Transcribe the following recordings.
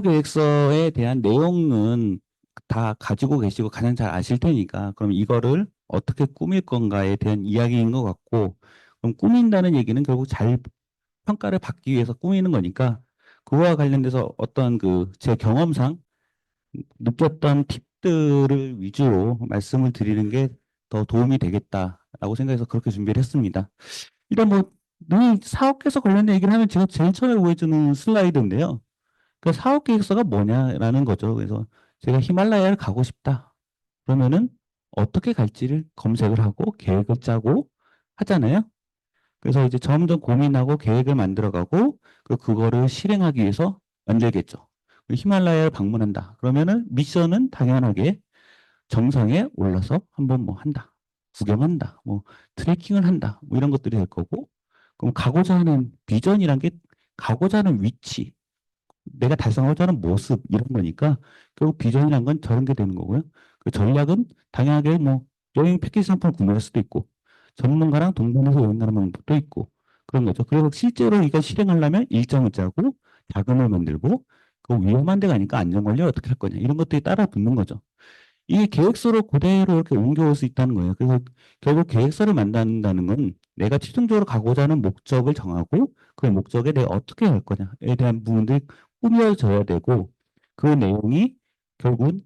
계획서에 대한 내용은 다 가지고 계시고 가장 잘 아실 테니까 그럼 이거를 어떻게 꾸밀 건가에 대한 이야기인 것 같고 그럼 꾸민다는 얘기는 결국 잘 평가를 받기 위해서 꾸미는 거니까 그거와 관련돼서 어떤 그 제 경험상 느꼈던 팁들을 위주로 말씀을 드리는 게 더 도움이 되겠다라고 생각해서 그렇게 준비를 했습니다. 일단 뭐 늘 사업 계획서 관련된 얘기를 하면 제가 제일 처음에 보여주는 슬라이드인데요. 그 사업 계획서가 뭐냐라는 거죠. 그래서 제가 히말라야를 가고 싶다. 그러면은 어떻게 갈지를 검색을 하고 계획을 짜고 하잖아요. 그래서 이제 점점 고민하고 계획을 만들어가고 그거를 실행하기 위해서 만들겠죠. 히말라야를 방문한다. 그러면은 미션은 당연하게 정상에 올라서 한번 뭐 한다. 구경한다. 뭐 트레킹을 한다. 뭐 이런 것들이 될 거고. 그럼 가고자 하는 비전이란 게 가고자 하는 위치, 내가 달성하고자 하는 모습 이런 거니까 결국 비전이란 건 저런 게 되는 거고요. 그 전략은 당연하게 뭐 여행 패키지 상품을 구매할 수도 있고 전문가랑 동반해서 여행 가는 방법도 있고 그런 거죠. 그리고 실제로 이걸 실행하려면 일정을 짜고 자금을 만들고 그 위험한 데 가니까 안전관리 어떻게 할 거냐 이런 것들이 따라 붙는 거죠. 이게 계획서로 그대로 이렇게 옮겨올 수 있다는 거예요. 그래서 결국 계획서를 만든다는 건 내가 최종적으로 가고자 하는 목적을 정하고 그 목적에 내가 어떻게 할 거냐에 대한 부분들이 꾸며져야 되고 그 내용이 결국은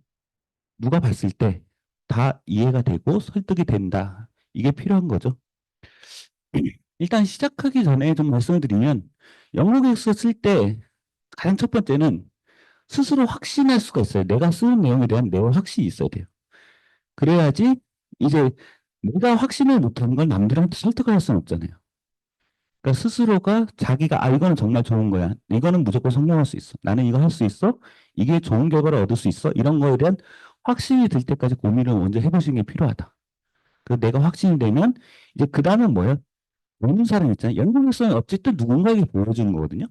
누가 봤을 때 다 이해가 되고 설득이 된다. 이게 필요한 거죠. 일단 시작하기 전에 좀 말씀을 드리면 영어 계획서 쓸 때 가장 첫 번째는 스스로 확신할 수가 있어요. 내가 쓰는 내용에 대한 내용 확신이 있어야 돼요. 그래야지 이제 내가 확신을 못하는 건 남들한테 설득을 할 수는 없잖아요. 그러니까 스스로가 자기가 이거는 정말 좋은 거야. 이거는 무조건 성공할 수 있어. 나는 이거 할 수 있어. 이게 좋은 결과를 얻을 수 있어. 이런 거에 대한 확신이 들 때까지 고민을 먼저 해보시는 게 필요하다. 그래서 내가 확신이 되면 이제 그 다음은 뭐예요? 보는 사람 있잖아요. 연구일성은 어쨌든 누군가에게 보여주는 거거든요.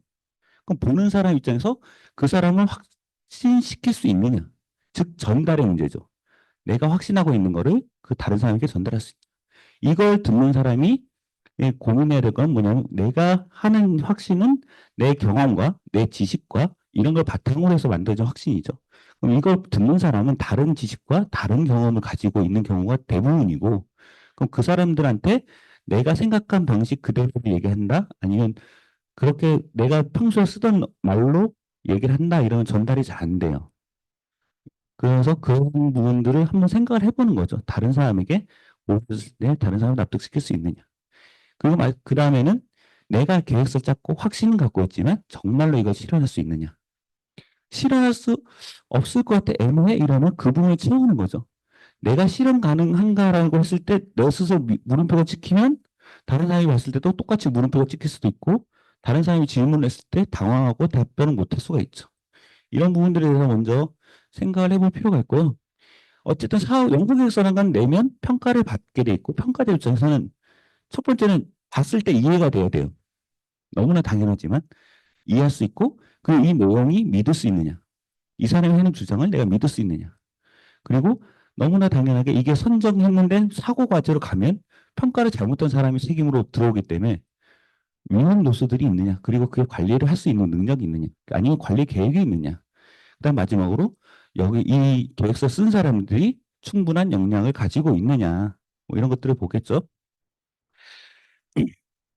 그럼 보는 사람 입장에서 그 사람을 확신시킬 수 있느냐. 즉 전달의 문제죠. 내가 확신하고 있는 거를 그 다른 사람에게 전달할 수 있다. 이걸 듣는 사람이 고민해야 될 건 뭐냐면 내가 하는 확신은 내 경험과 내 지식과 이런 걸 바탕으로 해서 만들어진 확신이죠. 그럼 이걸 듣는 사람은 다른 지식과 다른 경험을 가지고 있는 경우가 대부분이고 그럼 그 사람들한테 내가 생각한 방식 그대로 얘기한다? 아니면 그렇게 내가 평소에 쓰던 말로 얘기를 한다? 이러면 전달이 잘 안 돼요. 그래서 그런 부분들을 한번 생각을 해보는 거죠. 다른 사람에게 보여줬을 때 다른 사람을 납득시킬 수 있느냐. 그리고 그 다음에는 내가 계획서 짰고 확신은 갖고 있지만 정말로 이걸 실현할 수 있느냐. 실현할 수 없을 것 같아 애매해 이러면 그 부분을 채우는 거죠. 내가 실현 가능한가라고 했을 때 내 스스로 물음표가 찍히면 다른 사람이 봤을 때도 똑같이 물음표가 찍힐 수도 있고 다른 사람이 질문을 했을 때 당황하고 답변을 못할 수가 있죠. 이런 부분들에 대해서 먼저 생각을 해볼 필요가 있고요. 어쨌든 사업 연구계획서라는 건 내면 평가를 받게 돼 있고 평가자 입장에서는 첫 번째는 봤을 때 이해가 돼야 돼요. 너무나 당연하지만 이해할 수 있고 그리고 이 내용이 믿을 수 있느냐. 이 사람이 하는 주장을 내가 믿을 수 있느냐. 그리고 너무나 당연하게 이게 선정했는데 사고 과제로 가면 평가를 잘못한 사람이 책임으로 들어오기 때문에 위험 요소들이 있느냐. 그리고 그 관리를 할 수 있는 능력이 있느냐. 아니면 관리 계획이 있느냐. 그다음 마지막으로 여기 이 계획서 쓴 사람들이 충분한 역량을 가지고 있느냐. 뭐 이런 것들을 보겠죠.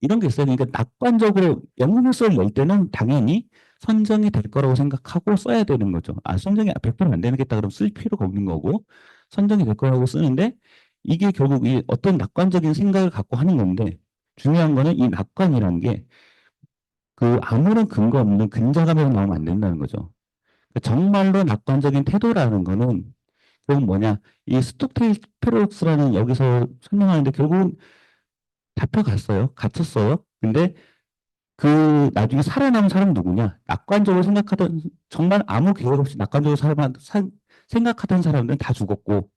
이런 게 있어요. 그러니까 낙관적으로 연구결서를 낼 때는 당연히 선정이 될 거라고 생각하고 써야 되는 거죠. 선정이 100%안 되겠다 그러면 쓸 필요가 없는 거고 선정이 될 거라고 쓰는데 이게 결국 이 어떤 낙관적인 생각을 갖고 하는 건데 중요한 거는 이 낙관이라는 게 그 아무런 근거 없는 근자감에서 나오면 안 된다는 거죠. 그러니까 정말로 낙관적인 태도라는 거는 결국 뭐냐 이 스톡테일 패러독스라는 여기서 설명하는데 결국은 잡혀갔어요. 갇혔어요. 근데 그 나중에 살아남은 사람은 누구냐? 낙관적으로 생각하던 정말 아무 계획 없이 낙관적으로 생각하던 사람들은 다 죽었고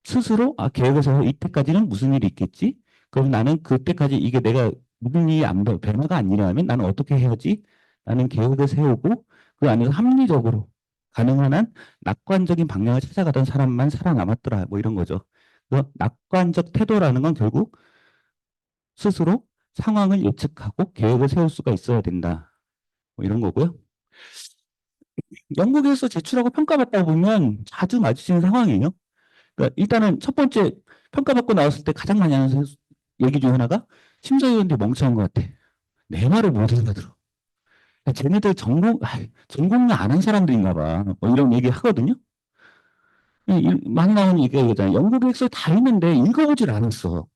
스스로 계획에서 이때까지는 무슨 일이 있겠지? 그럼 나는 그때까지 이게 내가 무슨 일이 변화가 안 일어나면 나는 어떻게 해야지? 나는 계획을 세우고 그 안에서 합리적으로 가능한 한 낙관적인 방향을 찾아가던 사람만 살아남았더라. 뭐 이런 거죠. 그 낙관적 태도라는 건 결국 스스로 상황을 예측하고 계획을 세울 수가 있어야 된다. 뭐 이런 거고요. 영국에서 제출하고 평가받다 보면 자주 마주치는 상황이에요. 그러니까 일단은 첫 번째 평가받고 나왔을 때 가장 많이 하는 얘기 중 하나가 심사위원들이 멍청한 것 같아. 내 말을 못 알아들어. 그러니까 쟤네들 전공을 안 한 사람들인가 봐. 뭐 이런 얘기 하거든요. 많이 나오는 얘기가 이거잖아요. 영국에서 다 있는데 읽어보질 않았어.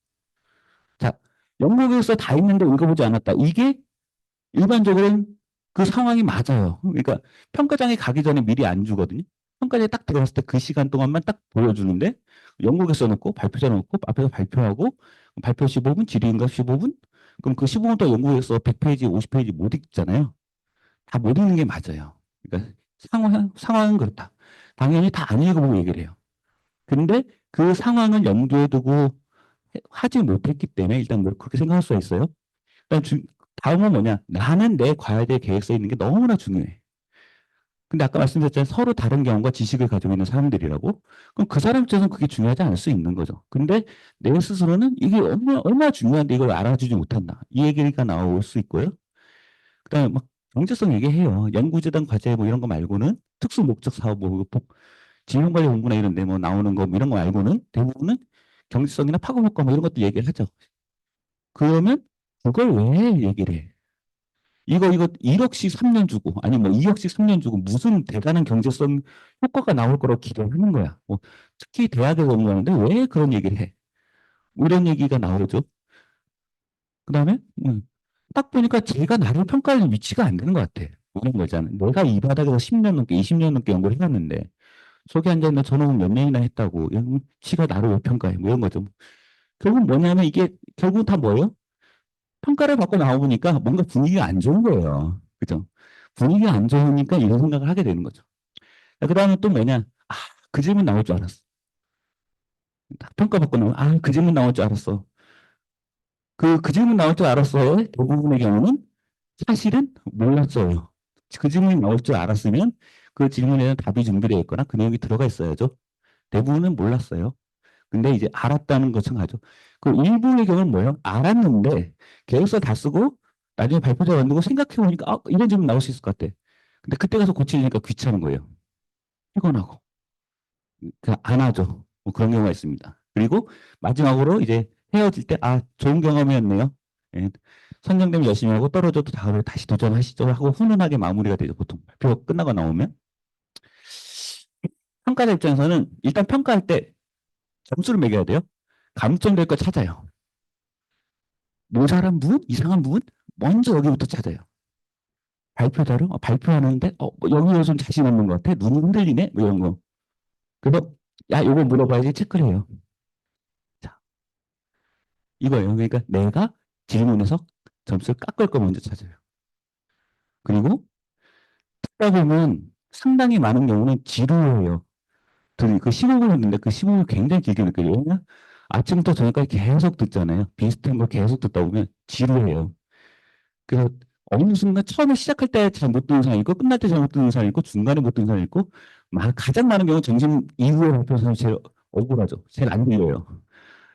자, 영국에서 다 있는데 읽어보지 않았다. 이게 일반적으로는 그 상황이 맞아요. 그러니까 평가장에 가기 전에 미리 안 주거든요. 평가장에 딱 들어갔을 때 그 시간 동안만 딱 보여주는데 영국에 써놓고 발표자 놓고 앞에서 발표하고 발표 15분, 질의응답 15분? 그럼 그 15분 동안 영국에서 100페이지, 50페이지 못 읽잖아요. 다 못 읽는 게 맞아요. 그러니까 상황은 그렇다. 당연히 다 안 읽어보고 얘기를 해요. 근데 그 상황을 염두에 두고 하지 못했기 때문에 일단 뭐 그렇게 생각할 수가 있어요. 일단 다음은 뭐냐? 나는 내 과외대 계획서에 있는 게 너무나 중요해. 근데 아까 말씀드렸잖아요. 서로 다른 경험과 지식을 가지고 있는 사람들이라고. 그럼 그 사람 입장에서는 그게 중요하지 않을 수 있는 거죠. 근데 내 스스로는 이게 얼마나 중요한데 이걸 알아주지 못한다. 이 얘기가 나올 수 있고요. 그다음에 막 경제성 얘기해요. 연구재단 과제 뭐 이런 거 말고는 특수 목적 사업 뭐 질병관리 공부나 이런 데 뭐 나오는 거뭐 이런 거 말고는 대부분은 경제성이나 파급 효과 뭐 이런 것도 얘기를 하죠. 그러면 그걸 왜 얘기를 해? 이거 1억씩 3년 주고, 아니 뭐 2억씩 3년 주고 무슨 대단한 경제성 효과가 나올 거라고 기대하는 거야. 뭐 특히 대학에서 공부하는데 왜 그런 얘기를 해? 뭐 이런 얘기가 나오죠. 그 다음에, 딱 보니까 제가 나를 평가하는 위치가 안 되는 것 같아. 이런 거잖아. 내가 이 바닥에서 10년 넘게, 20년 넘게 연구를 해왔는데, 속에 앉아있는 저놈은 몇 년이나 했다고, 지가 나를 왜 평가해? 뭐 이런 거죠. 결국 뭐냐면 이게, 결국 다 뭐예요? 평가를 받고 나오니까 뭔가 분위기가 안 좋은 거예요. 그죠? 분위기가 안 좋으니까 이런 생각을 하게 되는 거죠. 그 다음에 또 뭐냐? 아, 그 질문 나올 줄 알았어. 평가받고 나오면, 아, 그 질문 나올 줄 알았어. 그 질문 나올 줄 알았어요. 대부분의 경우는 사실은 몰랐어요. 그 질문이 나올 줄 알았으면 그 질문에 대한 답이 준비되어 있거나 그 내용이 들어가 있어야죠. 대부분은 몰랐어요. 근데 이제 알았다는 것은 가죠. 그 일부의 경우는 뭐예요? 알았는데 계획서 다 쓰고 나중에 발표자 만들고 생각해 보니까 아, 이런 질문 나올 수 있을 것 같아. 근데 그때 가서 고치려니까 귀찮은 거예요. 피곤하고. 안 하죠. 뭐 그런 경우가 있습니다. 그리고 마지막으로 이제 헤어질 때, 아, 좋은 경험이었네요. 예. 선정되면 열심히 하고 떨어져도 다음에 다시 도전하시죠 하고 훈훈하게 마무리가 되죠. 보통 발표 끝나고 나오면. 평가자 입장에서는 일단 평가할 때 점수를 매겨야 돼요. 감점될 거 찾아요. 모자란 부분, 이상한 부분, 먼저 여기부터 찾아요. 발표자로 발표하는데, 뭐 여기 좀 자신 없는 것 같아. 눈이 흔들리네. 뭐 이런 거. 그래서 야, 요거 물어봐야지 체크를 해요. 자, 이거예요. 그러니까 내가 질문에서 점수를 깎을 거 먼저 찾아요. 그리고 듣다 보면 상당히 많은 경우는 지루해요. 그 15분 했는데 그 15분 굉장히 길게 느껴요. 왜냐? 아침부터 저녁까지 계속 듣잖아요. 비슷한 거 계속 듣다 보면 지루해요. 그래서 어느 순간 처음에 시작할 때 잘 못 듣는 사람이 있고 끝날 때 잘 못 듣는 사람이 있고 중간에 못 듣는 사람이 있고 가장 많은 경우는 점심 이후에 발표하는 사람이 제일 억울하죠. 제일 안 들려요.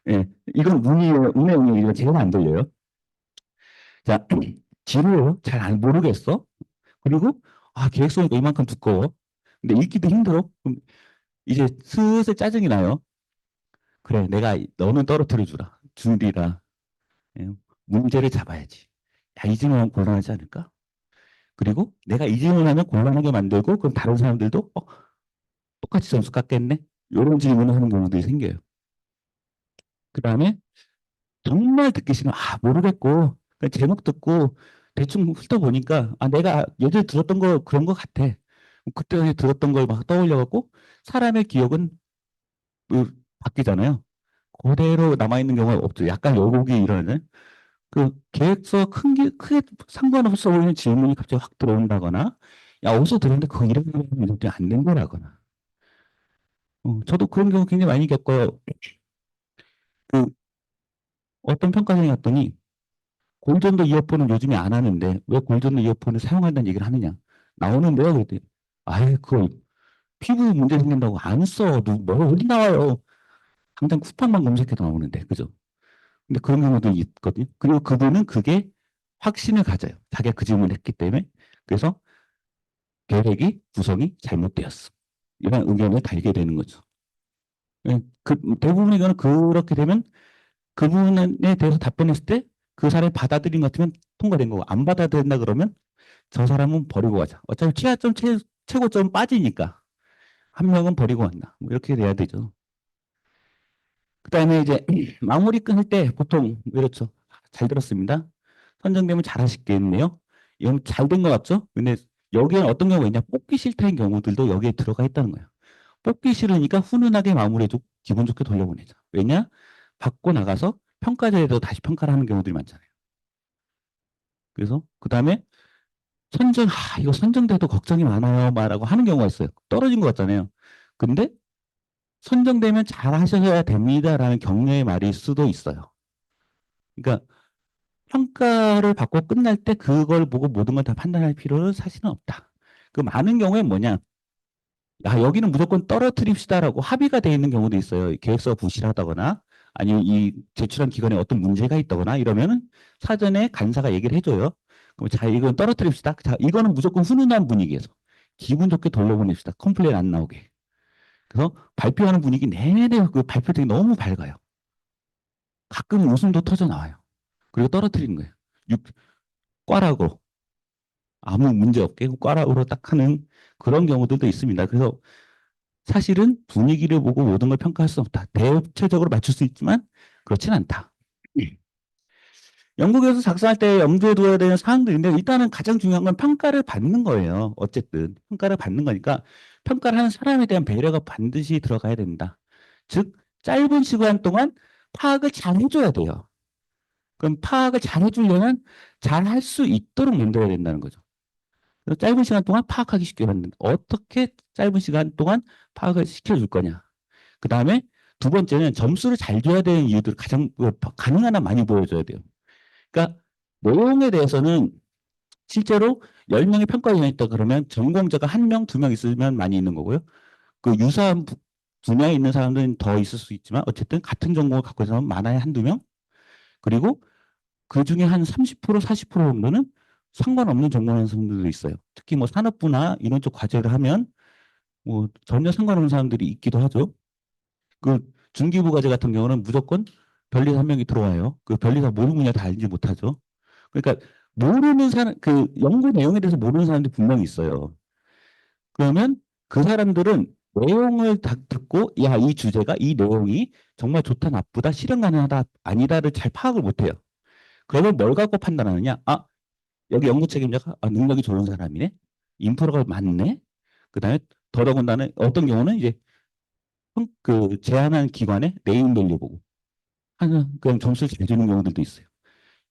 예, 이건 운의 운이에요. 제일 안 들려요. 자, 지루해요. 잘 모르겠어. 그리고 계획서니까 이만큼 두꺼워. 근데 읽기도 힘들어. 그럼 이제 슬슬 짜증이 나요. 그래, 내가 너는 떨어뜨려 주라. 줄이라. 예, 문제를 잡아야지. 야, 이 질문하면 곤란하지 않을까? 그리고 내가 이 질문하면 곤란하게 만들고 그럼 다른 사람들도 똑같이 점수 깎겠네? 이런 질문을 하는 경우들이 생겨요. 그 다음에 정말 듣기 싫으면 모르겠고 그냥 제목 듣고 대충 훑어보니까 내가 예전에 들었던 거 그런 거 같아. 그때 들었던 걸 막 떠올려갖고 사람의 기억은 바뀌잖아요. 그대로 남아있는 경우가 없죠. 약간 왜곡이 일어나는. 그 계획서 크게 상관없어 보이는 질문이 갑자기 확 들어온다거나 야, 어디서 들었는데 그거 이름이 안 된 거라거나. 저도 그런 경우 굉장히 많이 겪어요. 그 어떤 평가생이 왔더니 골전도 이어폰은 요즘에 안 하는데 왜 골전도 이어폰을 사용한다는 얘기를 하느냐. 나오는데요. 그랬더니 그거 피부 문제 생긴다고 안 써. 뭐 어디 나와요. 당장 쿠팡만 검색해도 나오는데. 그죠? 근데 그런 경우도 있거든요. 그리고 그분은 그게 확신을 가져요. 자기가 그 질문을 했기 때문에. 그래서 계획이 구성이 잘못되었어. 이런 의견을 달게 되는 거죠. 예, 대부분 이거는 그렇게 되면 그 부분에 대해서 답변했을 때 그 사람이 받아들인 것 같으면 통과된 거고 안 받아들인다 그러면 저 사람은 버리고 가자. 어차피 최하점, 최고점 빠지니까 한 명은 버리고 간다. 뭐 이렇게 돼야 되죠. 그다음에 이제 마무리 끊을 때 보통 이렇죠. 잘 들었습니다. 선정되면 잘 하시겠네요. 이건 잘 된 것 같죠? 근데 여기에는 어떤 경우가 있냐? 뽑기 싫다는 경우들도 여기에 들어가 있다는 거예요. 뽑기 싫으니까 훈훈하게 마무리해주고 기분 좋게 돌려보내자. 왜냐? 받고 나가서 평가자에도 다시 평가를 하는 경우들이 많잖아요. 그래서 그 다음에 이거 선정돼도 걱정이 많아요. 말하고 하는 경우가 있어요. 떨어진 것 같잖아요. 근데 선정되면 잘 하셔야 됩니다라는 격려의 말일 수도 있어요. 그러니까 평가를 받고 끝날 때 그걸 보고 모든 걸 다 판단할 필요는 사실은 없다. 그 많은 경우에 뭐냐? 야, 여기는 무조건 떨어뜨립시다라고 합의가 되어 있는 경우도 있어요. 계획서가 부실하다거나 아니면 이 제출한 기관에 어떤 문제가 있다거나 이러면은 사전에 간사가 얘기를 해줘요. 그럼 자, 이건 떨어뜨립시다. 자, 이거는 무조건 훈훈한 분위기에서 기분 좋게 돌려보냅시다. 컴플레인 안 나오게. 그래서 발표하는 분위기 내내 그 발표들이 너무 밝아요. 가끔 웃음도 터져 나와요. 그리고 떨어뜨리는 거예요. 꽈락으로. 아무 문제 없게 꽈락으로 딱 하는 그런 경우들도 있습니다. 그래서 사실은 분위기를 보고 모든 걸 평가할 수 없다. 대체적으로 맞출 수 있지만 그렇진 않다. 연구에서 작성할 때 염두에 두어야 되는 사항들인데 일단은 가장 중요한 건 평가를 받는 거예요. 어쨌든 평가를 받는 거니까 평가를 하는 사람에 대한 배려가 반드시 들어가야 된다. 즉 짧은 시간 동안 파악을 잘 해줘야 돼요. 그럼 파악을 잘 해주려면 잘 할 수 있도록 만들어야 된다는 거죠. 그래서 짧은 시간 동안 파악하기 쉽게 만든다. 어떻게 짧은 시간 동안 파악을 시켜줄 거냐. 그 다음에 두 번째는 점수를 잘 줘야 되는 이유들을 가능한 한 많이 보여줘야 돼요. 그러니까 내용에 대해서는 실제로 10명의 평가위원이 있다 그러면 전공자가 1명, 2명 있으면 많이 있는 거고요. 그 유사한 분야에 있는 사람들은 더 있을 수 있지만 어쨌든 같은 전공을 갖고 있는 사람은 많아야 한두 명. 그리고 그 중에 한 30%, 40% 정도는 상관없는 전공하는 사람들도 있어요. 특히 뭐 산업부나 이런 쪽 과제를 하면 뭐 전혀 상관없는 사람들이 있기도 하죠. 그 중기부 과제 같은 경우는 무조건 변리사 한 명이 들어와요. 그 변리사 모든 분야 다 알지 못하죠. 그러니까 모르는 사람, 그 연구 내용에 대해서 모르는 사람들이 분명히 있어요. 그러면 그 사람들은 내용을 다 듣고 야, 이 주제가 이 내용이 정말 좋다, 나쁘다, 실현 가능하다, 아니다를 잘 파악을 못해요. 그러면 뭘 갖고 판단하느냐? 아, 여기 연구 책임자가 능력이 좋은 사람이네. 인프라가 많네. 그다음에 더더군다나 어떤 경우는 이제 그 제안한 기관의 네임밸류 보고 하는 그냥 점수를 잘 주는 경우들도 있어요.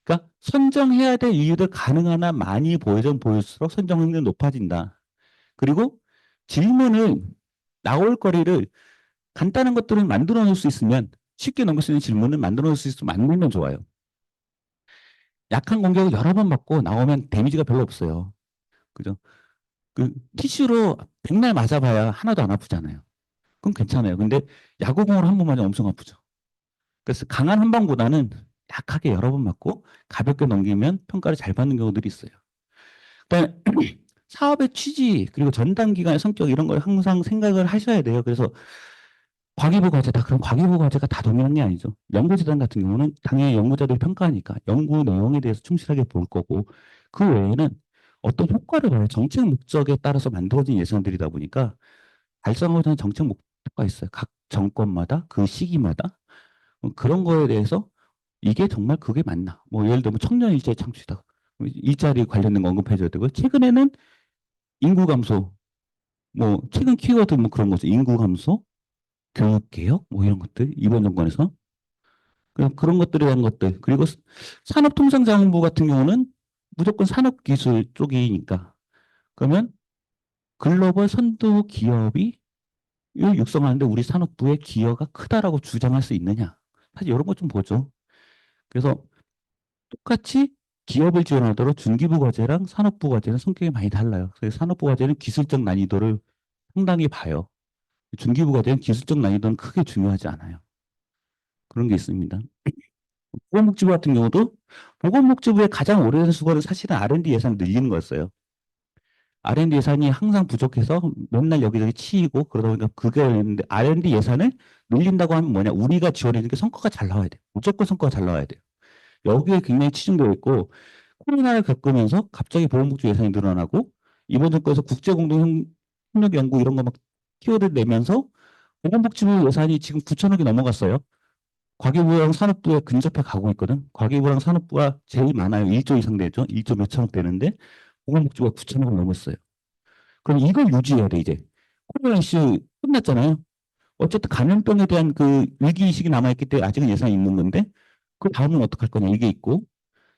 그러니까 선정해야 될 이유들 가능한 한 많이 보여주면 보일수록 선정 확률이 높아진다. 그리고 질문을 나올 거리를 간단한 것들을 만들어 놓을 수 있으면 쉽게 넘길 수 있는 질문을 만들어 놓을 수 있으면 만들면 좋아요. 약한 공격을 여러 번 받고 나오면 데미지가 별로 없어요. 그죠? 그 티슈로 백날 맞아봐야 하나도 안 아프잖아요. 그럼 괜찮아요. 근데 야구공으로 한 번 맞으면 엄청 아프죠. 그래서 강한 한 방보다는 약하게 여러 번 맞고 가볍게 넘기면 평가를 잘 받는 경우들이 있어요. 그다음에 사업의 취지 그리고 전담 기관의 성격 이런 걸 항상 생각을 하셔야 돼요. 그래서 과기부 과제다. 그럼 과기부 과제가 다 동일한 게 아니죠. 연구재단 같은 경우는 당연히 연구자들이 평가하니까 연구 내용에 대해서 충실하게 볼 거고 그 외에는 어떤 효과를 봐요. 정책 목적에 따라서 만들어진 예산들이다 보니까 달성하고자 하는 정책 목표가 있어요. 각 정권마다 그 시기마다 그런 거에 대해서 이게 정말 그게 맞나? 뭐 예를 들면 청년 일자리 창출이다. 일자리 관련된 거 언급해줘야 되고 최근에는 인구 감소, 뭐 최근 키워드 뭐 그런 거죠. 인구 감소, 교육 개혁, 뭐 이런 것들 이번 정권에서 그런 것들에 대한 것들 그리고 산업통상자원부 같은 경우는 무조건 산업기술 쪽이니까 그러면 글로벌 선도 기업이 육성하는데 우리 산업부의 기여가 크다라고 주장할 수 있느냐? 사실 이런 것 좀 보죠. 그래서 똑같이 기업을 지원하도록 중기부 과제랑 산업부 과제는 성격이 많이 달라요. 그래서 산업부 과제는 기술적 난이도를 상당히 봐요. 중기부 과제는 기술적 난이도는 크게 중요하지 않아요. 그런 게 있습니다. 보건복지부 같은 경우도 보건복지부의 가장 오래된 수고는 사실은 R&D 예산을 늘리는 거였어요. R&D 예산이 항상 부족해서 맨날 여기저기 치이고 그러다 보니까 그게 있는데 R&D 예산을 늘린다고 하면 뭐냐? 우리가 지원해주는 게 성과가 잘 나와야 돼. 무조건 성과가 잘 나와야 돼요. 여기에 굉장히 치중되어 있고 코로나를 겪으면서 갑자기 보건복지 예산이 늘어나고 이번 정권에서 국제공동협력 연구 이런 거 막 키워드 내면서 보건복지부 예산이 지금 9천억이 넘어갔어요. 과기부랑 산업부에 근접해 가고 있거든. 과기부랑 산업부가 제일 많아요. 1조 이상 되죠. 1조 몇천억 되는데 보건복지부가 9천억을 넘었어요. 그럼 이걸 유지해야 돼, 이제. 코로나 이슈 끝났잖아요. 어쨌든 감염병에 대한 그 위기의식이 남아있기 때문에 아직은 예산이 있는 건데 그 다음은 어떡할 거냐 이게 있고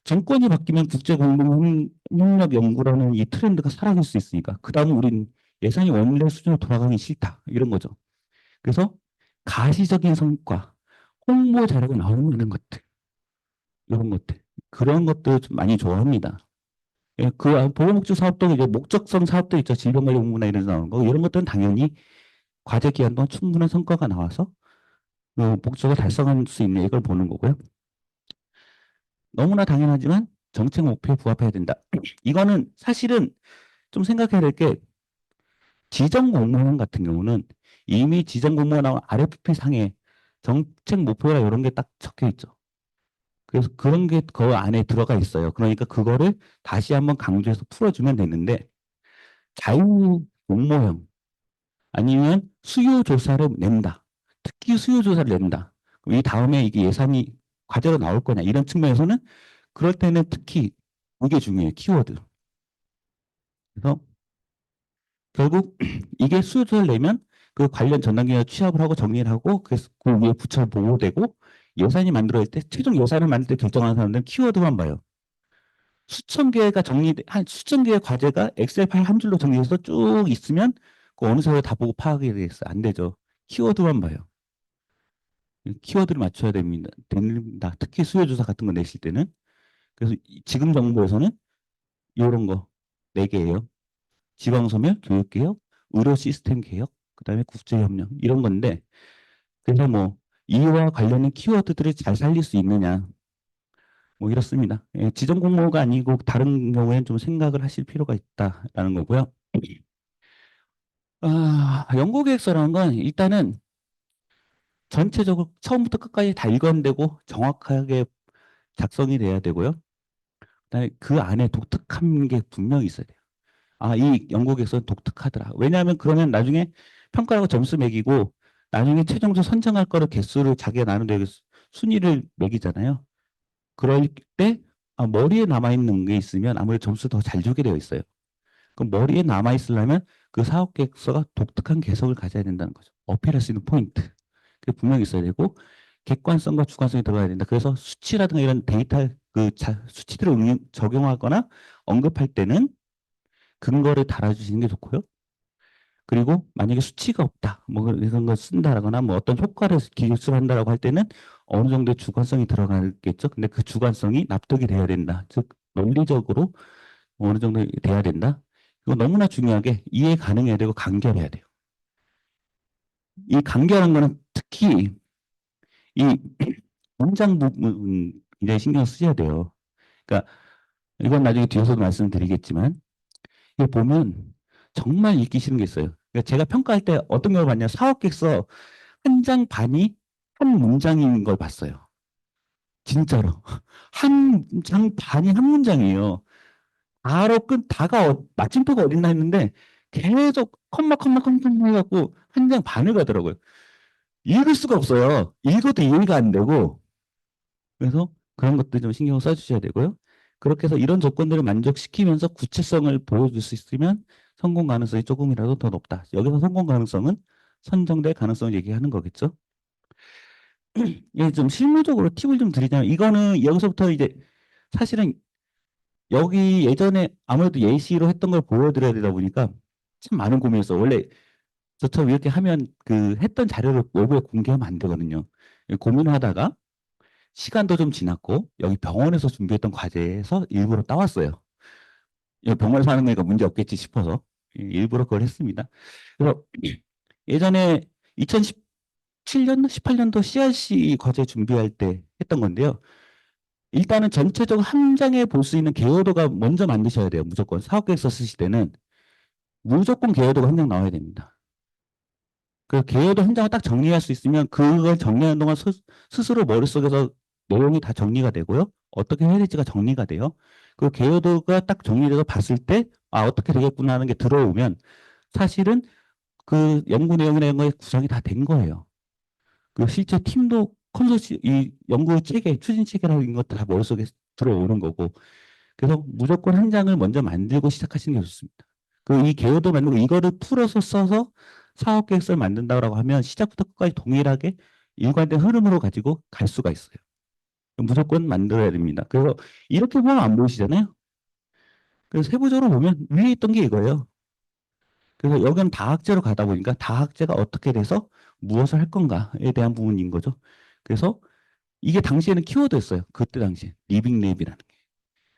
정권이 바뀌면 국제공동협력 연구라는 이 트렌드가 사라질 수 있으니까 그 다음은 우린 예산이 원래 수준으로 돌아가기 싫다 이런 거죠. 그래서 가시적인 성과, 홍보 자료가 나오는 것들 이런 것들 그런 것들 좀 많이 좋아합니다. 예, 그 보건복지 사업도 이제 목적성 사업도 있죠. 질병관리 공부나 이런 데 나오는 거 이런 것들은 당연히 과제 기간 동안 충분한 성과가 나와서 그 목적을 달성할 수 있는 이걸 보는 거고요. 너무나 당연하지만 정책 목표에 부합해야 된다. 이거는 사실은 좀 생각해야 될 게 지정 공무원 같은 경우는 이미 지정 공무원하고 RFP 상에 정책 목표라 이런 게 딱 적혀 있죠. 그래서 그런 게 그 안에 들어가 있어요. 그러니까 그거를 다시 한번 강조해서 풀어주면 되는데 자유 공모형 아니면 수요 조사를 낸다. 특히 수요 조사를 낸다. 이 다음에 이게 예산이 과제로 나올 거냐 이런 측면에서는 그럴 때는 특히 이게 중요해요. 키워드. 그래서 결국 이게 수요 조사를 내면 그 관련 전단계가 취합을 하고 정리를 하고 그래서 그 위에 부처를 보고되고 예산이 만들어질 때 최종 예산을 만들 때 결정하는 사람들은 키워드만 봐요. 수천 개가 한 수천 개의 과제가 엑셀 파일 한 줄로 정리해서 쭉 있으면 그 어느 사람을 다 보고 파악이 되겠어요. 안 되죠. 키워드만 봐요. 키워드를 맞춰야 됩니다. 특히 수요조사 같은 거 내실 때는. 그래서 지금 정부에서는 이런 거 네 개예요. 지방소멸, 교육개혁, 의료 시스템 개혁, 그다음에 국제협력 이런 건데 그래서 뭐 이와 관련된 키워드들을 잘 살릴 수 있느냐 뭐 이렇습니다. 예, 지정 공모가 아니고 다른 경우에는 좀 생각을 하실 필요가 있다라는 거고요. 연구계획서라는 건 일단은 전체적으로 처음부터 끝까지 다 읽어내고 정확하게 작성이 돼야 되고요. 그다음에 그 안에 독특한 게 분명히 있어야 돼요. 이 연구계획서는 독특하더라. 왜냐하면 그러면 나중에 평가하고 점수 매기고 나중에 최종적 선정할 거를 개수를 자기가 나누는 순위를 매기잖아요. 그럴 때 머리에 남아있는 게 있으면 아무래도 점수 더 잘 주게 되어 있어요. 그럼 머리에 남아있으려면 그 사업 계획서가 독특한 개성을 가져야 된다는 거죠. 어필할 수 있는 포인트. 그게 분명히 있어야 되고 객관성과 주관성이 들어가야 된다. 그래서 수치라든가 이런 데이터 수치들을 적용하거나 언급할 때는 근거를 달아주시는 게 좋고요. 그리고 만약에 수치가 없다, 뭐 이런 걸 쓴다거나 뭐 어떤 효과를 기술한다라고 할 때는 어느 정도의 주관성이 들어가겠죠. 근데 그 주관성이 납득이 돼야 된다. 즉 논리적으로 어느 정도 돼야 된다. 그리고 너무나 중요하게 이해 가능해야 되고 간결해야 돼요. 이 간결한 거는 특히 이 문장 부분 굉장히 신경 쓰셔야 돼요. 그러니까 이건 나중에 뒤에서도 말씀드리겠지만 이거 보면 정말 읽기 싫은 게 있어요. 그러니까 제가 평가할 때 어떤 걸 봤냐 사업계획서 한 장 반이 한 문장인 걸 봤어요. 진짜로 한 장 반이 한 문장이에요. 바로 끝 다가 마침표가 어딨나 했는데 계속 컴마 해갖고 한 장 반을 가더라고요. 읽을 수가 없어요. 읽어도 이해가 안 되고 그래서 그런 것들 좀 신경 써주셔야 되고요. 그렇게 해서 이런 조건들을 만족시키면서 구체성을 보여줄 수 있으면 성공 가능성이 조금이라도 더 높다. 여기서 성공 가능성은 선정될 가능성을 얘기하는 거겠죠. 예, 좀 실무적으로 팁을 좀 드리자면 이거는 여기서부터 이제 사실은 여기 예전에 아무래도 예시로 했던 걸 보여드려야 되다 보니까 참 많은 고민이었어. 원래 저처럼 이렇게 하면 그 했던 자료를 외부에 공개하면 안 되거든요. 고민을 하다가 시간도 좀 지났고 여기 병원에서 준비했던 과제에서 일부러 따왔어요. 여기 병원에서 하는 거니까 문제 없겠지 싶어서 일부러 그걸 했습니다. 그래서 예전에 2017년, 18년도 CRC 과제 준비할 때 했던 건데요. 일단은 전체적으로 한 장에 볼 수 있는 개요도가 먼저 만드셔야 돼요. 무조건 사업계획서 쓰실 때는. 무조건 개요도가 한 장 나와야 됩니다. 그 개요도 한 장을 딱 정리할 수 있으면 그걸 정리하는 동안 스스로 머릿속에서 내용이 다 정리가 되고요. 어떻게 해야 될지가 정리가 돼요. 그 개요도가 딱 정리돼서 봤을 때, 아, 어떻게 되겠구나 하는 게 들어오면 사실은 그 연구 내용이나 이런 거에 구성이 다 된 거예요. 그 실제 팀도 이 연구 체계, 추진 체계라는 것도 다 머릿속에 들어오는 거고. 그래서 무조건 한 장을 먼저 만들고 시작하시는 게 좋습니다. 그 이 개요도 만들고 이거를 풀어서 써서 사업 계획서를 만든다고 하면 시작부터 끝까지 동일하게 일관된 흐름으로 가지고 갈 수가 있어요. 무조건 만들어야 됩니다. 그래서 이렇게 보면 안 보이시잖아요. 그래서 세부적으로 보면 위에 있던 게 이거예요. 그래서 여기는 다학제로 가다 보니까 다학제가 어떻게 돼서 무엇을 할 건가에 대한 부분인 거죠. 그래서 이게 당시에는 키워드였어요. 그때 당시에 리빙랩이라는 게.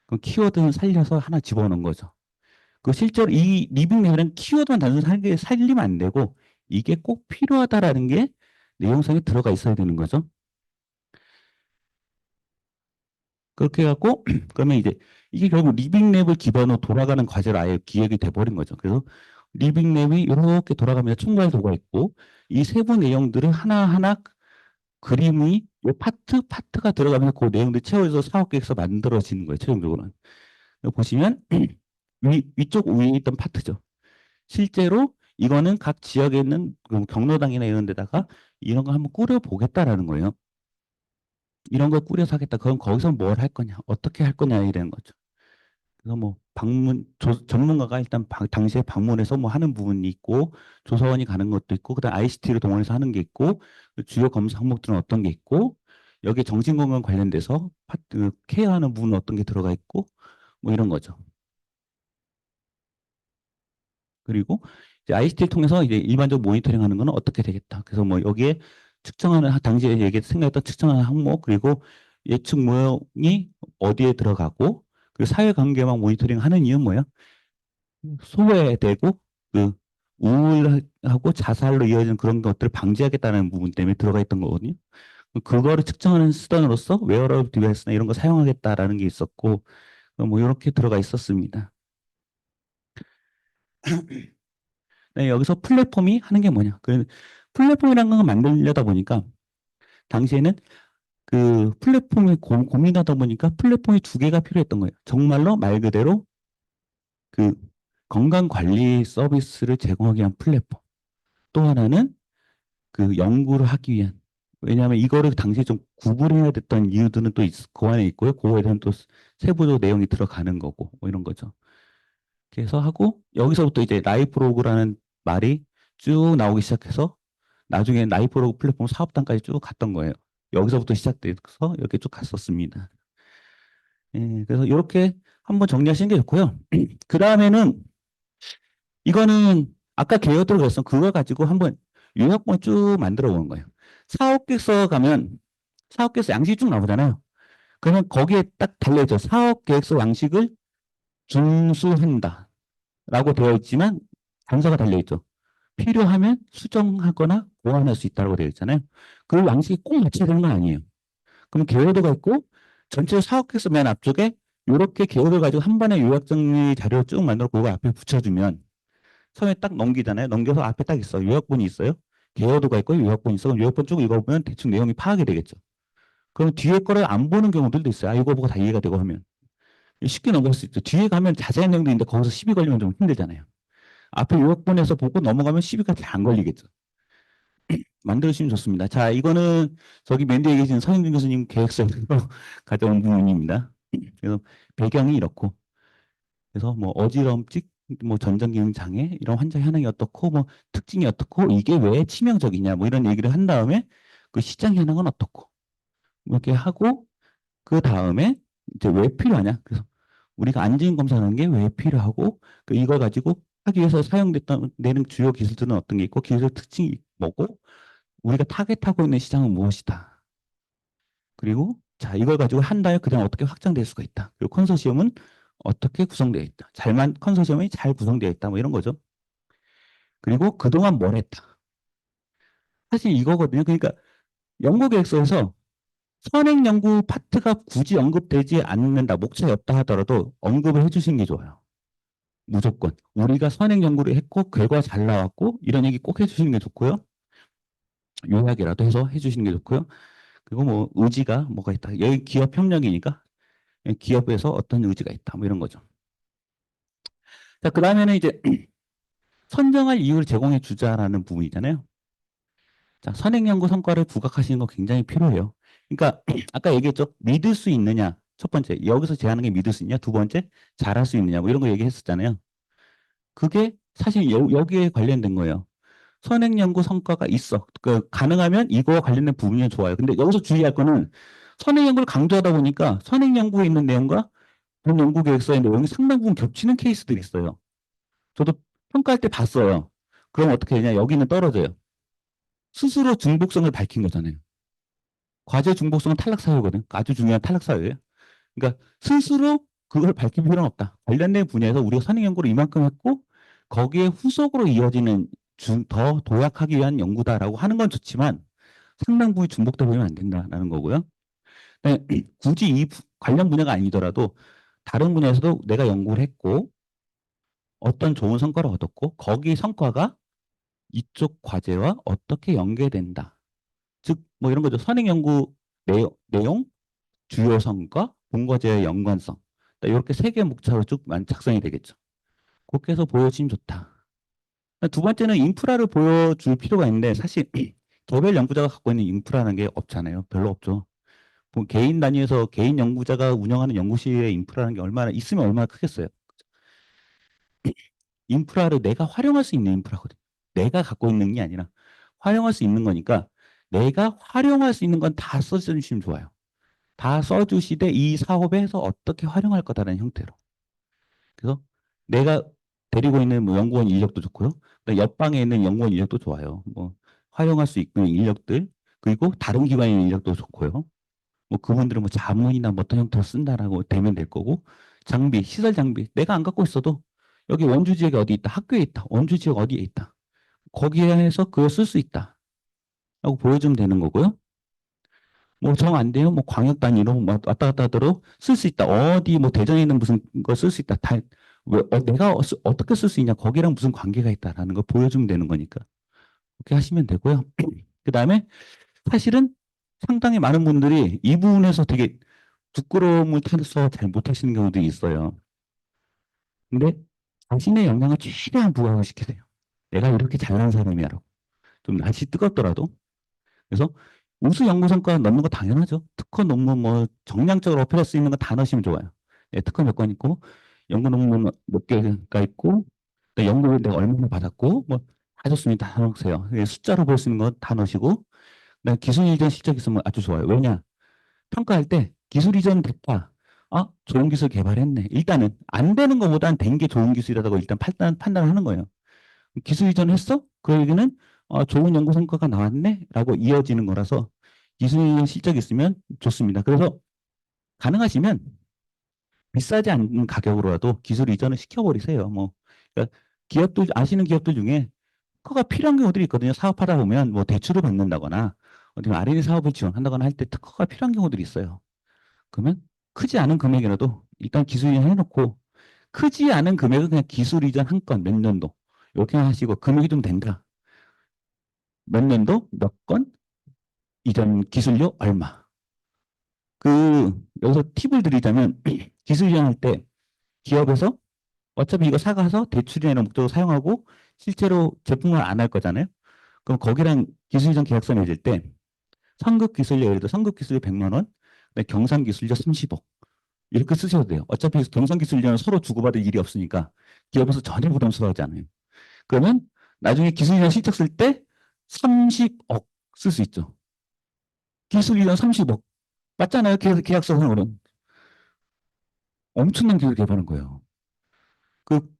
그 키워드는 살려서 하나 집어넣은 거죠. 그 실제로 이 리빙랩이라는 키워드만 단순히 살리면 안 되고 이게 꼭 필요하다라는 게 내용상에 들어가 있어야 되는 거죠. 그렇게 해갖고 그러면 이제 이게 결국 리빙랩을 기반으로 돌아가는 과제로 아예 기획이 돼버린 거죠. 그래서 리빙랩이 이렇게 돌아가면서 총괄 도가 있고 이 세부 내용들을 하나하나 그림이 이 파트가 들어가면서 그 내용들이 채워져서 사업계획서 만들어지는 거예요. 최종적으로는. 보시면 위쪽 위에 있던 파트죠. 실제로 이거는 각 지역에 있는 그 경로당이나 이런 데다가 이런 거 한번 꾸려보겠다라는 거예요. 이런 걸 꾸려서 하겠다. 그럼 거기서 뭘 할 거냐, 어떻게 할 거냐 이런 거죠. 그래서 뭐 전문가가 일단 당시에 방문해서 뭐 하는 부분이 있고 조사원이 가는 것도 있고 그다음 ICT를 동원해서 하는 게 있고 주요 검사 항목들은 어떤 게 있고 여기 정신건강 관련돼서 케어하는 부분은 어떤 게 들어가 있고 뭐 이런 거죠. 그리고 이제 ICT를 통해서 이제 일반적으로 모니터링하는 거는 어떻게 되겠다. 그래서 뭐 여기에 측정하는 당시에 생각했던 측정하는 항목 그리고 예측 모형이 어디에 들어가고 그리고 사회관계망 모니터링 하는 이유는 뭐예요? 소외되고 그 우울하고 자살로 이어지는 그런 것들을 방지하겠다는 부분 때문에 들어가 있던 거거든요. 그거를 측정하는 수단으로서 웨어러블 디바이스나 이런 거 사용하겠다라는 게 있었고 뭐 이렇게 들어가 있었습니다. 네, 여기서 플랫폼이 하는 게 뭐냐? 그 플랫폼이라는 걸 만들려다 보니까 당시에는 그 플랫폼을 고민하다 보니까 플랫폼이 두 개가 필요했던 거예요. 정말로 말 그대로 그 건강관리 서비스를 제공하기 위한 플랫폼. 또 하나는 그 연구를 하기 위한. 왜냐하면 이거를 당시에 좀 구분해야 됐던 이유들은 또 그 안에 있고요. 그거에 대한 또 세부적 내용이 들어가는 거고 뭐 이런 거죠. 그래서 하고 여기서부터 이제 라이프로그라는 말이 쭉 나오기 시작해서 나중에 라이프로그 플랫폼 사업단까지 쭉 갔던 거예요. 여기서부터 시작돼서 이렇게 쭉 갔었습니다. 예, 그래서 이렇게 한번 정리하시는 게 좋고요. 그 다음에는 이거는 아까 개요대로 그랬어. 그걸 가지고 한번 요약본을 쭉 만들어 보는 거예요. 사업계획서 가면 사업계획서 양식이 쭉 나오잖아요. 그러면 거기에 딱 달려있죠. 사업계획서 양식을 준수한다. 라고 되어 있지만 단서가 달려있죠. 필요하면 수정하거나 보완할 수 있다고 되어 있잖아요. 그 양식이 꼭 맞춰야 되는 건 아니에요. 그럼 개요도가 있고 전체 사업계획서 맨 앞쪽에 이렇게 개요를 가지고 한 번에 요약정리 자료를 쭉 만들어 그거 앞에 붙여주면 처음에 딱 넘기잖아요. 넘겨서 앞에 딱 있어. 요약본이 있어요. 개요도가 있고 요약본이 있어. 그럼 요약본 쭉 읽어보면 대충 내용이 파악이 되겠죠. 그럼 뒤에 거를 안 보는 경우들도 있어요. 아, 이거 보고 다 이해가 되고 하면. 쉽게 넘어갈 수 있죠. 뒤에 가면 자세한 내용도 있는데 거기서 시비 걸리면 좀 힘들잖아요. 앞에 요약본에서 보고 넘어가면 시비가 잘 안 걸리겠죠. 만들어주시면 좋습니다. 자, 이거는 저기 맨 뒤에 계신 서영준 교수님 계획서에서 가져온 부분입니다. 그래서 배경이 이렇고, 그래서 뭐 어지럼증, 뭐 전정기능 장애 이런 환자 현황이 어떻고, 뭐 특징이 어떻고, 이게 왜 치명적이냐, 뭐 이런 얘기를 한 다음에 그 시장 현황은 어떻고, 이렇게 하고 그 다음에 이제 왜 필요하냐. 그래서 우리가 안전 검사하는 게 왜 필요하고, 그 이걸 가지고 하기 위해서 사용됐던 내는 주요 기술들은 어떤 게 있고, 기술 특징이 뭐고, 우리가 타겟하고 있는 시장은 무엇이다. 그리고 자 이걸 가지고 한다면 그다음 어떻게 확장될 수가 있다. 그리고 컨소시엄은 어떻게 구성되어 있다. 컨소시엄이 잘 구성되어 있다. 뭐 이런 거죠. 그리고 그동안 뭘 했다. 사실 이거거든요. 그러니까 연구계획서에서 선행 연구 파트가 굳이 언급되지 않는다. 목차에 없다 하더라도 언급을 해주시는 게 좋아요. 무조건. 우리가 선행 연구를 했고, 결과 잘 나왔고, 이런 얘기 꼭 해주시는 게 좋고요. 요약이라도 해서 해주시는 게 좋고요. 그리고 뭐, 의지가 뭐가 있다. 여기 기업 협력이니까, 기업에서 어떤 의지가 있다. 뭐 이런 거죠. 자, 그 다음에는 이제 선정할 이유를 제공해 주자라는 부분이잖아요. 자, 선행연구 성과를 부각하시는 거 굉장히 필요해요. 그러니까 아까 얘기했죠. 믿을 수 있느냐. 첫 번째, 여기서 제하는 게 믿을 수 있냐. 두 번째, 잘할 수 있느냐. 뭐 이런 거 얘기했었잖아요. 그게 사실 여기에 관련된 거예요. 선행연구 성과가 있어. 그 가능하면 이거와 관련된 부분이 좋아요. 근데 여기서 주의할 거는 선행연구를 강조하다 보니까 선행연구에 있는 내용과 본 연구계획서의 내용이 상당 부분 겹치는 케이스들이 있어요. 저도 평가할 때 봤어요. 그럼 어떻게 되냐? 여기는 떨어져요. 스스로 중복성을 밝힌 거잖아요. 과제 중복성은 탈락 사유거든. 아주 중요한 탈락 사유예요. 그러니까 스스로 그걸 밝힐 필요는 없다. 관련된 분야에서 우리가 선행 연구를 이만큼 했고 거기에 후속으로 이어지는 더 도약하기 위한 연구다라고 하는 건 좋지만 상당 부분 중복돼 보이면 안 된다라는 거고요. 굳이 이 관련 분야가 아니더라도 다른 분야에서도 내가 연구를 했고 어떤 좋은 성과를 얻었고 거기 성과가 이쪽 과제와 어떻게 연계된다. 즉, 뭐 이런 거죠. 선행 연구 내용, 주요 성과, 본과제의 연관성. 이렇게 세 개의 목차로 쭉 작성이 되겠죠. 그렇게 해서 보여주면 좋다. 두 번째는 인프라를 보여줄 필요가 있는데 사실 개별 연구자가 갖고 있는 인프라는 게 없잖아요. 별로 없죠. 뭐 개인 단위에서 개인 연구자가 운영하는 연구실의 인프라는 게 얼마나 있으면 얼마나 크겠어요. 인프라를 내가 활용할 수 있는 인프라거든요. 내가 갖고 있는 게 아니라 활용할 수 있는 거니까 내가 활용할 수 있는 건 다 써주시면 좋아요. 다 써주시되 이 사업에서 어떻게 활용할 거다라는 형태로. 그래서 내가 데리고 있는 뭐 연구원 인력도 좋고요. 옆방에 있는 연구원 인력도 좋아요. 뭐 활용할 수 있는 인력들 그리고 다른 기관의 인력도 좋고요. 뭐 그분들은 뭐 자문이나 뭐 어떤 형태로 쓴다라고 되면 될 거고 장비, 시설 장비 내가 안 갖고 있어도 여기 원주 지역에 어디 있다, 학교에 있다, 원주 지역 어디에 있다. 거기에 해서 그걸 쓸 수 있다. 라고 보여주면 되는 거고요. 뭐 정 안 돼요. 뭐 광역 단위로 뭐 왔다 갔다 하도록 쓸 수 있다. 어디 뭐 대전에 있는 무슨 거 쓸 수 있다. 다 왜, 내가 어떻게 쓸 수 있냐. 거기랑 무슨 관계가 있다라는 걸 보여주면 되는 거니까. 그렇게 하시면 되고요. 그 다음에 사실은 상당히 많은 분들이 이 부분에서 되게 부끄러움을 타서 잘 못하시는 경우도 있어요. 근데 자신의 역량을 최대한 부각을 시키세요. 내가 이렇게 잘난 사람이야라고. 좀 날씨 뜨겁더라도 그래서 우수 연구 성과 넣는 거 당연하죠. 특허 논문 뭐 정량적으로 어필할 수 있는 거 다 넣으시면 좋아요. 네, 특허 몇 건 있고 연구 논문 몇 개가 있고 연구를 내가 얼마나 받았고 뭐 하셨습니다. 다 넣으세요. 숫자로 볼 수 있는 거 다 넣으시고 기술 이전 실적 있으면 아주 좋아요. 왜냐? 평가할 때 기술 이전 됐다. 아, 좋은 기술 개발했네. 일단은 안 되는 것보단 된 게 좋은 기술이라고 일단 판단을 하는 거예요. 기술 이전했어? 그 얘기는 좋은 연구 성과가 나왔네? 라고 이어지는 거라서 기술 이전 실적이 있으면 좋습니다. 그래서 가능하시면 비싸지 않은 가격으로라도 기술 이전을 시켜버리세요. 뭐, 그러니까 기업들, 아시는 기업들 중에 특허가 필요한 경우들이 있거든요. 사업하다 보면 뭐 대출을 받는다거나 어디 R&D 사업을 지원한다거나 할 때 특허가 필요한 경우들이 있어요. 그러면 크지 않은 금액이라도 일단 기술 이전 해놓고 크지 않은 금액은 그냥 기술 이전 한 건 몇 년도 이렇게 하시고 금액이 좀 된다. 몇 년도 몇 건 이전 기술료 얼마. 여기서 팁을 드리자면 기술 이전할 때 기업에서 어차피 이거 사가서 대출이나 목적으로 사용하고 실제로 제품을 안 할 거잖아요. 그럼 거기랑 기술 이전 계약서 맺을 때 선급 기술료 예를 들어 선급 기술료 100만 원, 경상 기술료 30억 이렇게 쓰셔도 돼요. 어차피 경상 기술료는 서로 주고받을 일이 없으니까 기업에서 전혀 부담스러워하지 않아요. 그러면 나중에 기술 이전 실적 쓸 때 30억 쓸 수 있죠. 기술 이전 30억 맞잖아요. 계약서상으로는 엄청난 기술 개발한 거예요.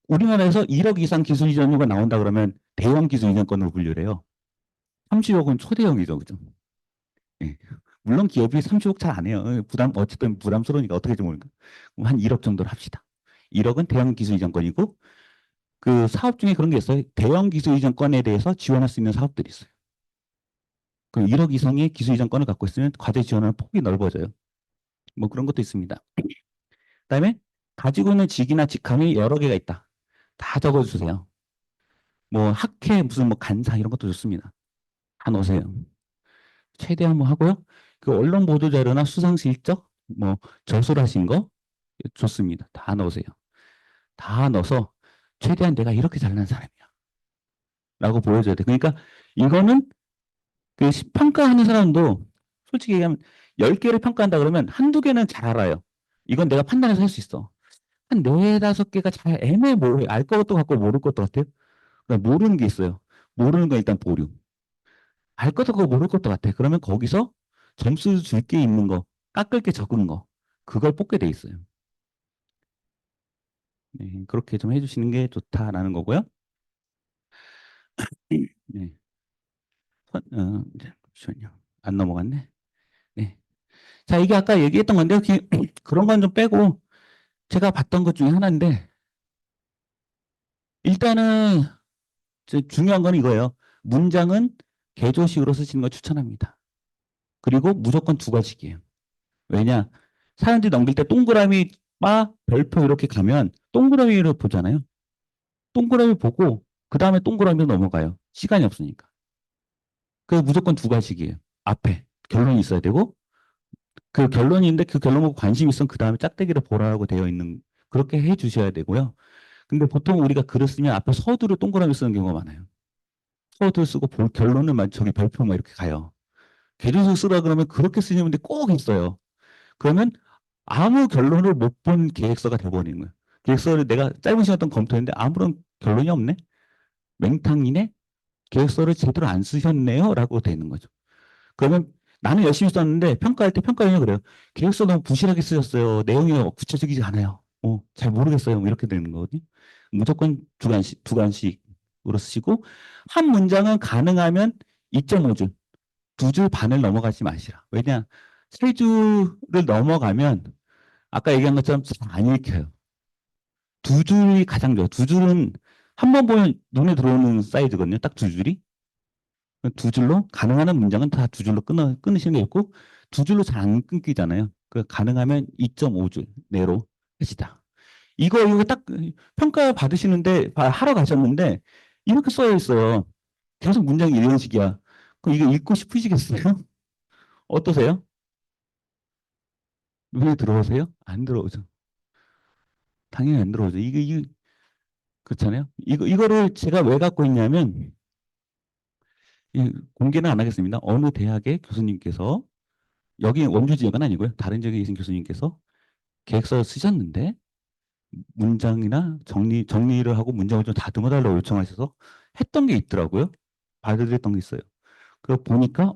우리나라에서 1억 이상 기술 이전료가 나온다 그러면 대형 기술 이전권으로 분류를 해요. 30억은 초대형이죠, 그죠? 예. 물론 기업이 30억 잘 안 해요. 어쨌든 부담스러우니까 어떻게 좀 모르니까. 한 1억 정도로 합시다. 1억은 대형 기술 이전권이고, 그 사업 중에 그런 게 있어요. 대형 기술 이전권에 대해서 지원할 수 있는 사업들이 있어요. 그 1억 이상의 기술 이전권을 갖고 있으면 과제 지원하는 폭이 넓어져요. 뭐 그런 것도 있습니다. 그다음에 가지고 있는 직이나 직함이 여러 개가 있다. 다 적어주세요. 뭐 학회 무슨 뭐 간사 이런 것도 좋습니다. 다 넣으세요. 최대한 뭐 하고요. 그 언론 보도 자료나 수상 실적, 뭐 저술하신 거 좋습니다. 다 넣으세요. 다 넣어서 최대한 내가 이렇게 잘난 사람이야. 라고 보여줘야 돼. 그러니까 이거는 그 평가하는 사람도 솔직히 얘기하면 10개를 평가한다 그러면 한두 개는 잘 알아요. 이건 내가 판단해서 할 수 있어. 한 네다섯 개가 잘 애매모호해. 알 것도 같고 모를 것도 같아요. 그러니까 모르는 게 있어요. 모르는 거 일단 보류. 알 것도 같고 모를 것도 같아. 그러면 거기서 점수 줄 게 있는 거, 깎을 게 적은 거, 그걸 뽑게 돼 있어요. 네, 그렇게 좀 해주시는 게 좋다라는 거고요. 네, 잠시만요. 안 넘어갔네. 네. 자, 이게 아까 얘기했던 건데요. 그런 건 좀 빼고 제가 봤던 것 중에 하나인데 일단은 중요한 건 이거예요. 문장은 개조식으로 쓰시는 걸 추천합니다. 그리고 무조건 두 가지예요. 왜냐? 사연지 넘길 때 동그라미, 바, 별표 이렇게 가면 동그라미를 보잖아요. 동그라미 보고 그 다음에 동그라미로 넘어가요. 시간이 없으니까. 그 무조건 두 가지예요. 앞에 결론이 있어야 되고 그 결론인데 그 결론 보고 관심 있으면 그 다음에 짝대기를 보라고 되어 있는 그렇게 해 주셔야 되고요. 근데 보통 우리가 글을 쓰면 앞에 서두를 동그라미 쓰는 경우가 많아요. 서두 쓰고 결론을 저기 별표 막 이렇게 가요. 개조서 쓰라 그러면 그렇게 쓰시는 분들이 꼭 있어요. 그러면 아무 결론을 못 본 계획서가 돼버리는 거예요. 계획서를 내가 짧은 시간 동안 검토했는데 아무런 결론이 없네? 맹탕이네? 계획서를 제대로 안 쓰셨네요? 라고 되는 거죠. 그러면 나는 열심히 썼는데 평가할 때 평가위원이 그래요. 계획서 너무 부실하게 쓰셨어요. 내용이 구체적이지 않아요. 잘 모르겠어요. 뭐 이렇게 되는 거거든요. 무조건 두 간씩으로 쓰시고 한 문장은 가능하면 2.5줄, 2줄 반을 넘어가지 마시라. 왜냐? 3줄을 넘어가면 아까 얘기한 것처럼 잘 안 읽혀요. 2줄이 가장 좋아요. 2줄은 한 번 보면 눈에 들어오는 사이즈거든요. 딱 2줄이. 2줄로 가능한 문장은 다 2줄로 끊으시는 게 있고 2줄로 잘 안 끊기잖아요. 그 가능하면 2.5줄 내로 하시다. 이거 딱 평가 받으시는데 하러 가셨는데 이렇게 써여 있어요. 계속 문장이 이런 식이야. 그럼 이거 읽고 싶으시겠어요? 어떠세요? 눈에 들어오세요? 안 들어오죠. 당연히 안 들어오죠. 이게 그렇잖아요. 이거를 제가 왜 갖고 있냐면 공개는 안 하겠습니다. 어느 대학의 교수님께서 여기 원주 지역은 아니고요. 다른 지역에 계신 교수님께서 계획서 쓰셨는데 문장이나 정리를 하고 문장을 좀 다듬어 달라고 요청하셔서 했던 게 있더라고요. 받아들였던 게 있어요. 그걸 보니까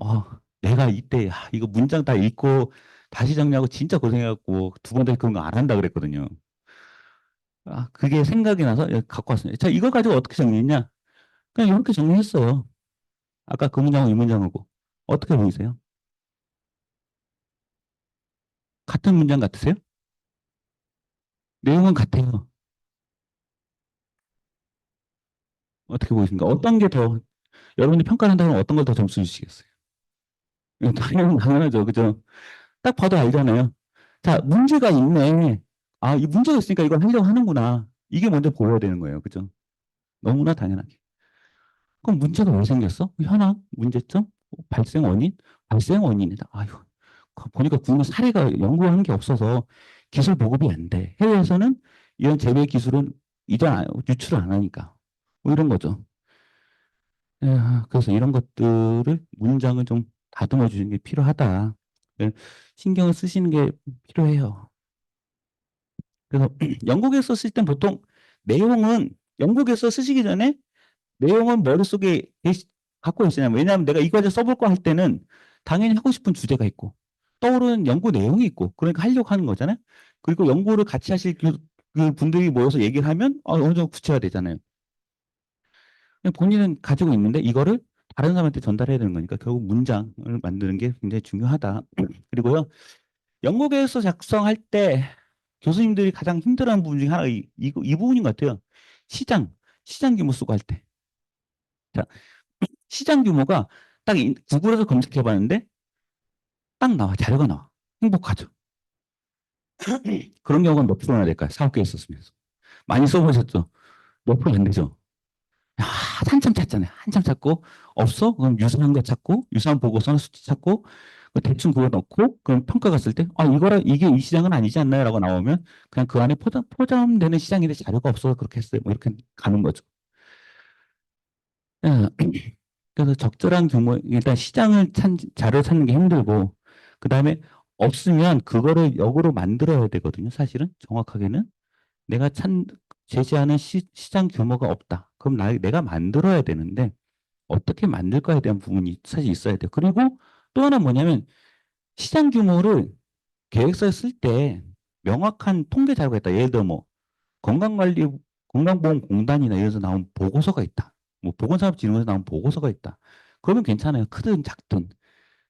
내가 이때 이거 문장 다 읽고 다시 정리하고 진짜 고생해갖고 두 번 다시 그런 거 안 한다 그랬거든요. 그게 생각이 나서 갖고 왔습니다. 자, 이걸 가지고 어떻게 정리했냐? 그냥 이렇게 정리했어요. 아까 그 문장하고 이 문장하고. 어떻게 보이세요? 같은 문장 같으세요? 내용은 같아요. 어떻게 보이십니까? 어떤 게 더, 여러분이 평가를 한다면 어떤 걸 더 점수 주시겠어요? 당연하죠. 그죠? 딱 봐도 알잖아요. 자, 문제가 있네. 이 문제가 있으니까 이걸 하려고 하는구나. 이게 먼저 보여야 되는 거예요. 그죠? 너무나 당연하게. 그럼 문제가 왜 생겼어? 현황, 문제점, 발생 원인, 발생 원인이다. 아유, 보니까 국내 사례가 연구하는 게 없어서 기술 보급이 안 돼. 해외에서는 이런 재배 기술은 이전 유출을 안 하니까. 뭐 이런 거죠. 그래서 이런 것들을 문장을 좀 다듬어 주는 게 필요하다. 예, 신경을 쓰시는 게 필요해요. 그래서 영국에서 쓸 땐 보통 내용은 영국에서 쓰시기 전에 내용은 머릿속에 갖고 있어요. 왜냐하면 내가 이 과제 써볼 거 할 때는 당연히 하고 싶은 주제가 있고 떠오르는 연구 내용이 있고 그러니까 하려고 하는 거잖아요. 그리고 연구를 같이 하실 그 분들이 모여서 얘기를 하면 어느 정도 구체화되잖아요. 본인은 가지고 있는데 이거를 다른 사람한테 전달해야 되는 거니까 결국 문장을 만드는 게 굉장히 중요하다. 그리고요, 영국에서 작성할 때 교수님들이 가장 힘들어하는 부분 중에 하나가 이 부분인 것 같아요. 시장, 시장 규모 쓰고 할 때. 자, 시장 규모가 딱 구글에서 검색해 봤는데 딱 나와, 자료가 나와. 행복하죠. 그런 경우가 몇 프로나 될까요? 사업 계획 썼으면서. 많이 써보셨죠? 몇 프로 안 되죠. 야, 한참 찾잖아요. 한참 찾고, 없어? 그럼 유사한 거 찾고, 유사한 보고서는 수치 찾고, 대충 그거 넣고, 그럼 평가 갔을 때, 아, 이게 이 시장은 아니지 않나요? 라고 나오면, 그냥 그 안에 포함되는 시장인데 자료가 없어서 그렇게 했어요. 뭐 이렇게 가는 거죠. 예, 그래서 적절한 규모, 일단 자료 찾는 게 힘들고, 그 다음에 없으면 그거를 역으로 만들어야 되거든요. 사실은, 정확하게는. 내가 제시하는 시장 규모가 없다. 그럼 내가 만들어야 되는데, 어떻게 만들까에 대한 부분이 사실 있어야 돼요. 그리고 또 하나 뭐냐면 시장 규모를 계획서에 쓸 때 명확한 통계 자료가 있다. 예를 들어 뭐 건강관리 건강보험공단이나 이런 데서 나온 보고서가 있다. 뭐 보건산업진흥원에서 나온 보고서가 있다. 그러면 괜찮아요. 크든 작든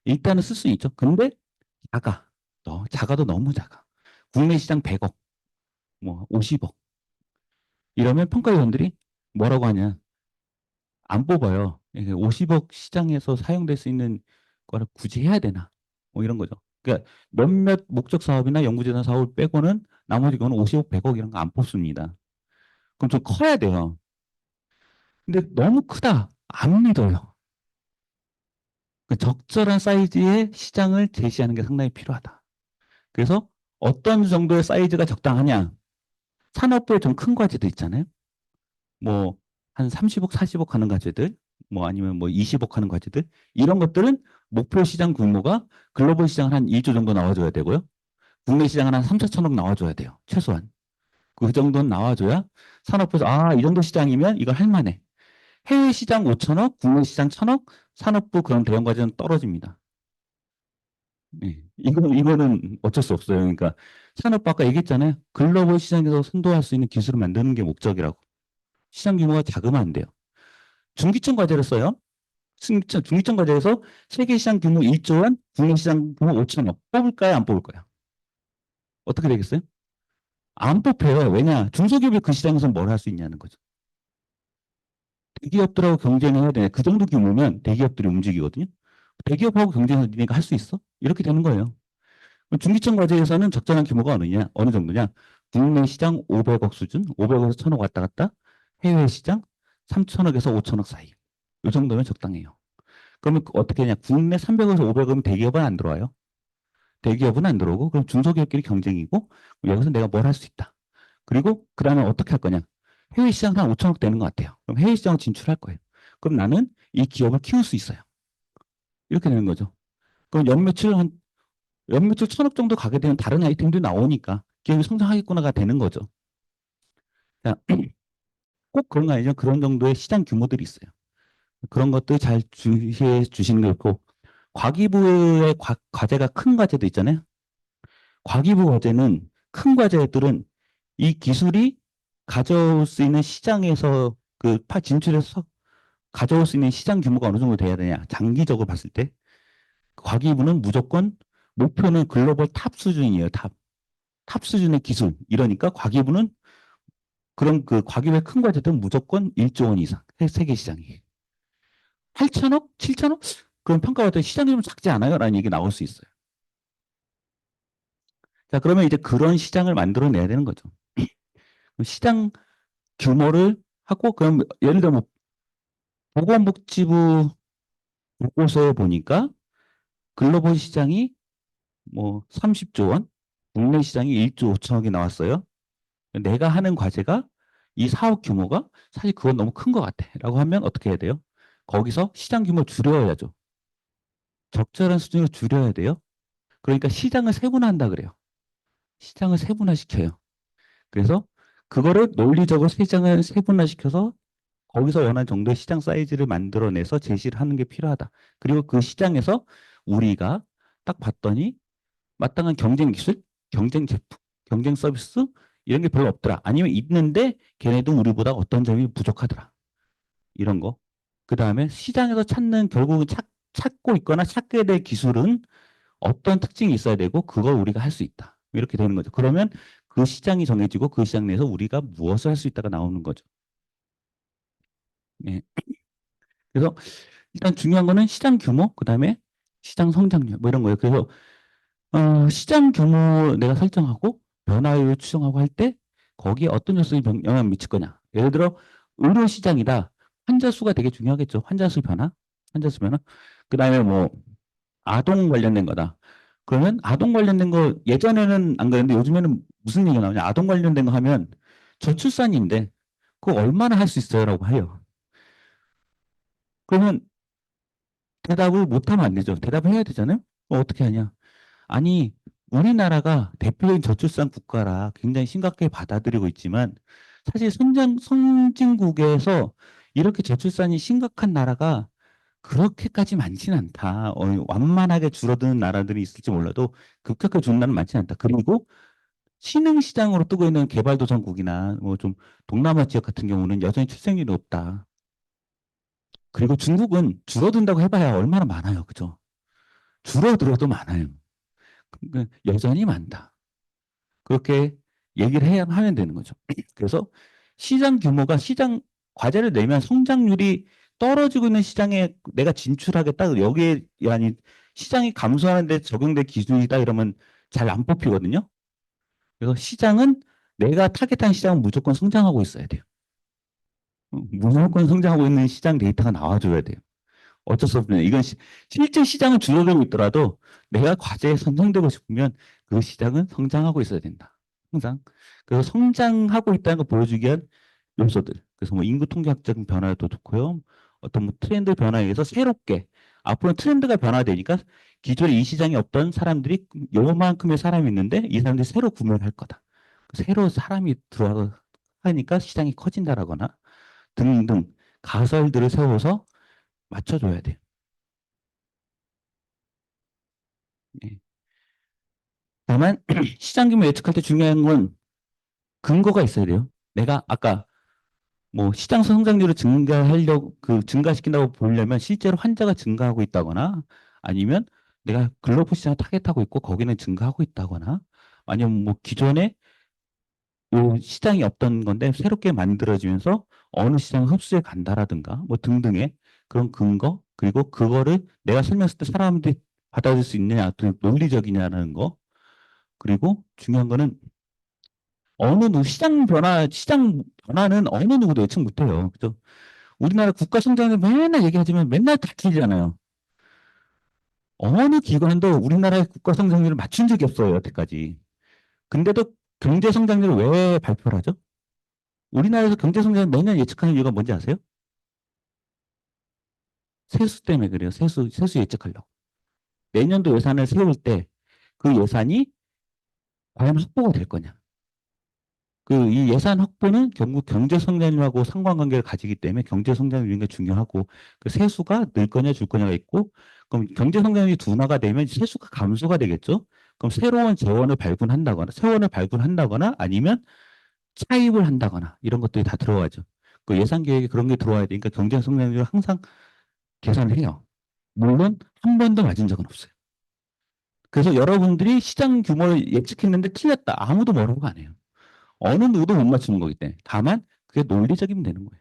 일단은 쓸 수 있죠. 근데 작아. 작아도 너무 작아. 국내 시장 100억, 뭐 50억 이러면 평가위원들이 뭐라고 하냐? 안 뽑아요. 50억 시장에서 사용될 수 있는 거를 굳이 해야 되나? 뭐 이런 거죠. 그러니까 몇몇 목적 사업이나 연구재단 사업을 빼고는 나머지 거는 50억, 100억 이런 거 안 뽑습니다. 그럼 좀 커야 돼요. 근데 너무 크다. 안 믿어요. 그 적절한 사이즈의 시장을 제시하는 게 상당히 필요하다. 그래서 어떤 정도의 사이즈가 적당하냐? 산업부에 좀 큰 과제도 있잖아요. 뭐 한 30억, 40억 하는 과제들, 뭐 아니면 뭐 20억 하는 과제들 이런 것들은 목표 시장 규모가 글로벌 시장은 한 1조 정도 나와줘야 되고요. 국내 시장은 한 3, 4천억 나와줘야 돼요. 최소한. 그 정도는 나와줘야 산업부에서 이 정도 시장이면 이걸 할 만해. 해외 시장 5천억, 국내 시장 1천억, 산업부 그런 대형 과제는 떨어집니다. 네. 이거는 어쩔 수 없어요. 그러니까 산업부 아까 얘기했잖아요. 글로벌 시장에서 선도할 수 있는 기술을 만드는 게 목적이라고. 시장 규모가 작으면 안 돼요. 중기점 과제를 써요. 중기점 과제에서 세계 시장 규모 1조 원, 국내 시장 규모 5천억. 뽑을까요? 안 뽑을까요? 어떻게 되겠어요? 안 뽑혀요. 왜냐? 중소기업이 그 시장에서 뭘 할 수 있냐는 거죠. 대기업들하고 경쟁을 해야 되냐. 그 정도 규모면 대기업들이 움직이거든요. 대기업하고 경쟁해서 니네가 할 수 있어? 이렇게 되는 거예요. 중기점 과제에서는 적절한 규모가 어느 정도냐? 국내 시장 500억 수준, 500억에서 1000억 왔다 갔다, 해외 시장 3천억에서 5천억 사이. 이 정도면 적당해요. 그러면 어떻게 하냐? 국내 300에서 500은 대기업은 안 들어와요. 대기업은 안 들어오고, 그럼 중소기업끼리 경쟁이고, 여기서 내가 뭘 할 수 있다. 그리고 그 다음에 어떻게 할 거냐? 해외 시장 한 5천억 되는 것 같아요. 그럼 해외 시장을 진출할 거예요. 그럼 나는 이 기업을 키울 수 있어요. 이렇게 되는 거죠. 그럼 연매출 1000억 정도 가게 되면 다른 아이템들이 나오니까 기업이 성장하겠구나가 되는 거죠. 자, 꼭 그런 거 아니죠. 그런 정도의 시장 규모들이 있어요. 그런 것들 잘 주시해 주시는 게 좋고, 과기부의 과제가 큰 과제도 있잖아요. 과기부 과제는 큰 과제들은 이 기술이 가져올 수 있는 시장에서 진출해서 가져올 수 있는 시장 규모가 어느 정도 돼야 되냐. 장기적으로 봤을 때 과기부는 무조건 목표는 글로벌 탑 수준이에요. 탑 수준의 기술. 이러니까 과기부는 그런 과기부의 큰 과제들은 무조건 1조 원 이상 세계 시장이. 8천억? 7천억? 그럼 평가받을 시장이 좀 작지 않아요? 라는 얘기 나올 수 있어요. 자, 그러면 이제 그런 시장을 만들어내야 되는 거죠. 시장 규모를 하고, 그럼 예를 들어 뭐 보건복지부 보고서에 보니까 글로벌 시장이 뭐 30조 원, 국내 시장이 1조 5천억이 나왔어요. 내가 하는 과제가 이 사업 규모가 사실 그건 너무 큰 것 같아. 라고 하면 어떻게 해야 돼요? 거기서 시장 규모 줄여야죠. 적절한 수준으로 줄여야 돼요. 그러니까 시장을 세분화한다 그래요. 시장을 세분화시켜요. 그래서 그거를 논리적으로 시장을 세분화시켜서 거기서 원하는 정도의 시장 사이즈를 만들어내서 제시를 하는 게 필요하다. 그리고 그 시장에서 우리가 딱 봤더니 마땅한 경쟁 기술, 경쟁 제품, 경쟁 서비스 이런 게 별로 없더라. 아니면 있는데 걔네도 우리보다 어떤 점이 부족하더라. 이런 거. 그 다음에 시장에서 결국은 찾고 있거나 찾게 될 기술은 어떤 특징이 있어야 되고 그걸 우리가 할 수 있다. 이렇게 되는 거죠. 그러면 그 시장이 정해지고 그 시장 내에서 우리가 무엇을 할 수 있다가 나오는 거죠. 네. 그래서 일단 중요한 거는 시장 규모, 그 다음에 시장 성장률 뭐 이런 거예요. 그래서 시장 규모 내가 설정하고 변화율 추정하고 할 때 거기에 어떤 요소에 영향을 미칠 거냐. 예를 들어 의료 시장이다. 환자 수가 되게 중요하겠죠. 환자 수 변화, 환자 수 변화. 그다음에 뭐 아동 관련된 거다. 그러면 아동 관련된 거 예전에는 안 그랬는데 요즘에는 무슨 얘기가 나오냐? 아동 관련된 거 하면 저출산인데 그거 얼마나 할 수 있어요라고 해요. 그러면 대답을 못하면 안 되죠. 대답을 해야 되잖아요. 어떻게 하냐? 아니, 우리나라가 대표적인 저출산 국가라 굉장히 심각하게 받아들이고 있지만 사실 선진국에서 이렇게 저출산이 심각한 나라가 그렇게까지 많지는 않다. 완만하게 줄어드는 나라들이 있을지 몰라도 급격하게 줄는 나라는 많지는 않다. 그리고 신흥 시장으로 뜨고 있는 개발도상국이나 뭐 좀 동남아 지역 같은 경우는 여전히 출생률이 높다. 그리고 중국은 줄어든다고 해봐야 얼마나 많아요. 그죠? 줄어들어도 많아요. 그러니까 여전히 많다. 그렇게 얘기를 해야 하면 되는 거죠. 그래서 시장 규모가 시장 과제를 내면 성장률이 떨어지고 있는 시장에 내가 진출하겠다. 여기에 아니 시장이 감소하는데 적용될 기준이다 이러면 잘 안 뽑히거든요. 그래서 시장은 내가 타겟한 시장은 무조건 성장하고 있어야 돼요. 무조건 성장하고 있는 시장 데이터가 나와줘야 돼요. 어쩔 수 없네요. 이건 실제 시장은 줄어들고 있더라도 내가 과제에 선정되고 싶으면 그 시장은 성장하고 있어야 된다. 항상. 그래서 성장하고 있다는 걸 보여주기 위한 요소들. 그래서 뭐 인구 통계학적 변화도 좋고요. 어떤 뭐 트렌드 변화에 의해서 새롭게 앞으로 트렌드가 변화되니까 기존에 이 시장에 없던 사람들이 요만큼의 사람이 있는데 이 사람들이 새로 구매를 할 거다. 새로 사람이 들어가니까 시장이 커진다라거나 등등 가설들을 세워서 맞춰줘야 돼. 예. 다만 시장 규모 예측할 때 중요한 건 근거가 있어야 돼요. 내가 아까 뭐 시장 성장률을 증가하려고 증가시킨다고 보려면 실제로 환자가 증가하고 있다거나 아니면 내가 글로벌 시장을 타겟하고 있고 거기는 증가하고 있다거나 아니면 뭐 기존에 요 시장이 없던 건데 새롭게 만들어지면서 어느 시장 흡수해 간다라든가 뭐 등등의 그런 근거 그리고 그거를 내가 설명했을 때 사람들이 받아들일 수 있느냐 논리적이냐라는 거 그리고 중요한 거는 어느 누구 시장 변화는 어느 누구도 예측 못해요. 그죠? 우리나라 국가 성장을 맨날 얘기하지만 맨날 다 틀리잖아요. 어느 기관도 우리나라의 국가 성장률을 맞춘 적이 없어요, 여태까지. 근데도 경제 성장률을 왜 발표를 하죠? 우리나라에서 경제 성장을 매년 예측하는 이유가 뭔지 아세요? 세수 때문에 그래요. 세수 예측하려고. 내년도 예산을 세울 때 그 예산이 과연 확보가 될 거냐. 이 예산 확보는 결국 경제 성장률하고 상관관계를 가지기 때문에 경제 성장률이 굉장히 중요하고 그 세수가 늘 거냐 줄 거냐가 있고 그럼 경제 성장률이 둔화가 되면 세수가 감소가 되겠죠. 그럼 새로운 재원을 발굴한다거나 세원을 발굴한다거나 아니면 차입을 한다거나 이런 것들이 다 들어가죠. 그 예산 계획에 그런 게 들어와야 되니까 경제 성장률을 항상 계산을 해요. 물론 한 번도 맞은 적은 없어요. 그래서 여러분들이 시장 규모를 예측했는데 틀렸다. 아무도 뭐라고 안 해요. 어느 누구도 못 맞추는 거기 때문에. 다만 그게 논리적이면 되는 거예요.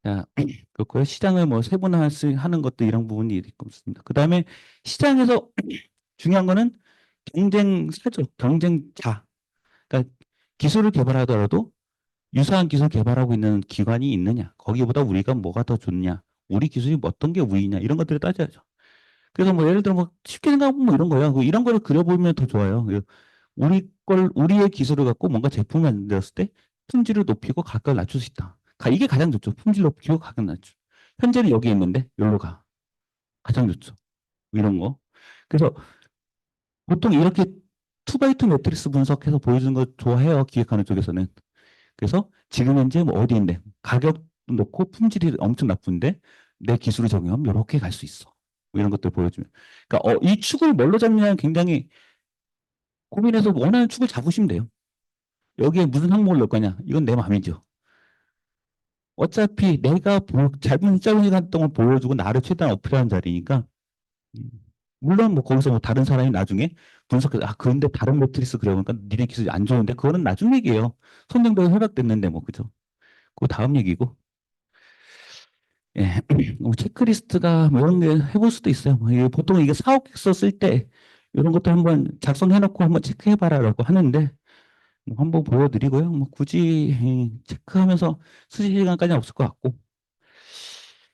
자, 그렇고요. 시장을 뭐 세분화하는 것도 이런 부분이 있습니다. 그 다음에 시장에서 중요한 거는 경쟁사죠. 경쟁자. 그러니까 기술을 개발하더라도 유사한 기술 개발하고 있는 기관이 있느냐. 거기보다 우리가 뭐가 더 좋냐. 우리 기술이 어떤 게 우위냐. 이런 것들을 따져야죠. 그래서 뭐 예를 들어 뭐 쉽게 생각하면 뭐 이런 거예요. 이런 거를 그려보면 더 좋아요. 우리의 기술을 갖고 뭔가 제품을 만들었을 때 품질을 높이고 가격을 낮출 수 있다. 이게 가장 좋죠. 품질 높이고 가격 낮추. 현재는 여기 있는데 여기로 가. 가장 좋죠. 이런 거. 그래서 보통 이렇게 투바이투 매트리스 분석해서 보여주는 거 좋아해요. 기획하는 쪽에서는. 그래서 지금 현재 뭐 어디인데 가격 놓고 품질이 엄청 나쁜데 내 기술을 적용하면 이렇게 갈 수 있어. 뭐 이런 것들 보여주면. 그러니까 이 축을 뭘로 잡느냐는 굉장히 고민해서 원하는 축을 잡으시면 돼요. 여기에 무슨 항목을 넣을 거냐? 이건 내 마음이죠. 어차피 내가 짧은 시간 동안 보여주고 나를 최대한 어필하는 자리니까 음, 물론 뭐 거기서 뭐 다른 사람이 나중에 분석해서 그런데 다른 매트리스 그려보니까 니네 기술이 안 좋은데 그거는 나중 얘기예요. 선정도가 허락됐는데 뭐 그죠? 그 다음 얘기고 예. 뭐 체크리스트가 뭐 이런 게 해볼 수도 있어요. 뭐 보통 이게 사업 계획서 쓸 때 이런 것도 한번 작성해놓고 한번 체크해봐라라고 하는데 뭐 한번 보여드리고요. 뭐 굳이 체크하면서 쓰실 시간까지는 없을 것 같고.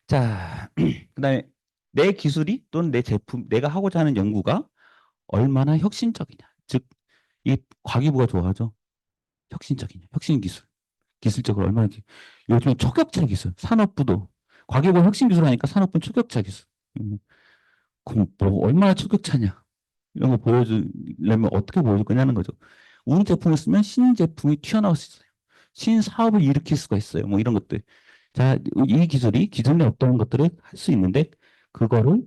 자, 그다음에 내 기술이 또는 내 제품, 내가 하고자 하는 연구가 얼마나 혁신적이냐. 즉, 이 과기부가 좋아하죠. 혁신적이냐. 혁신 기술. 기술적으로 얼마나 요즘에 초격차 기술. 산업부도 과기부 혁신 기술 하니까 산업부는 초격차 기술. 음, 그럼 뭐 얼마나 초격차냐. 이런 거 보여주려면 어떻게 보여줄 거냐는 거죠. 우리 제품을 쓰면 신제품이 튀어나올 수 있어요. 신사업을 일으킬 수가 있어요. 뭐 이런 것들. 자, 이 기술이 기존에 없던 것들을 할 수 있는데 그거를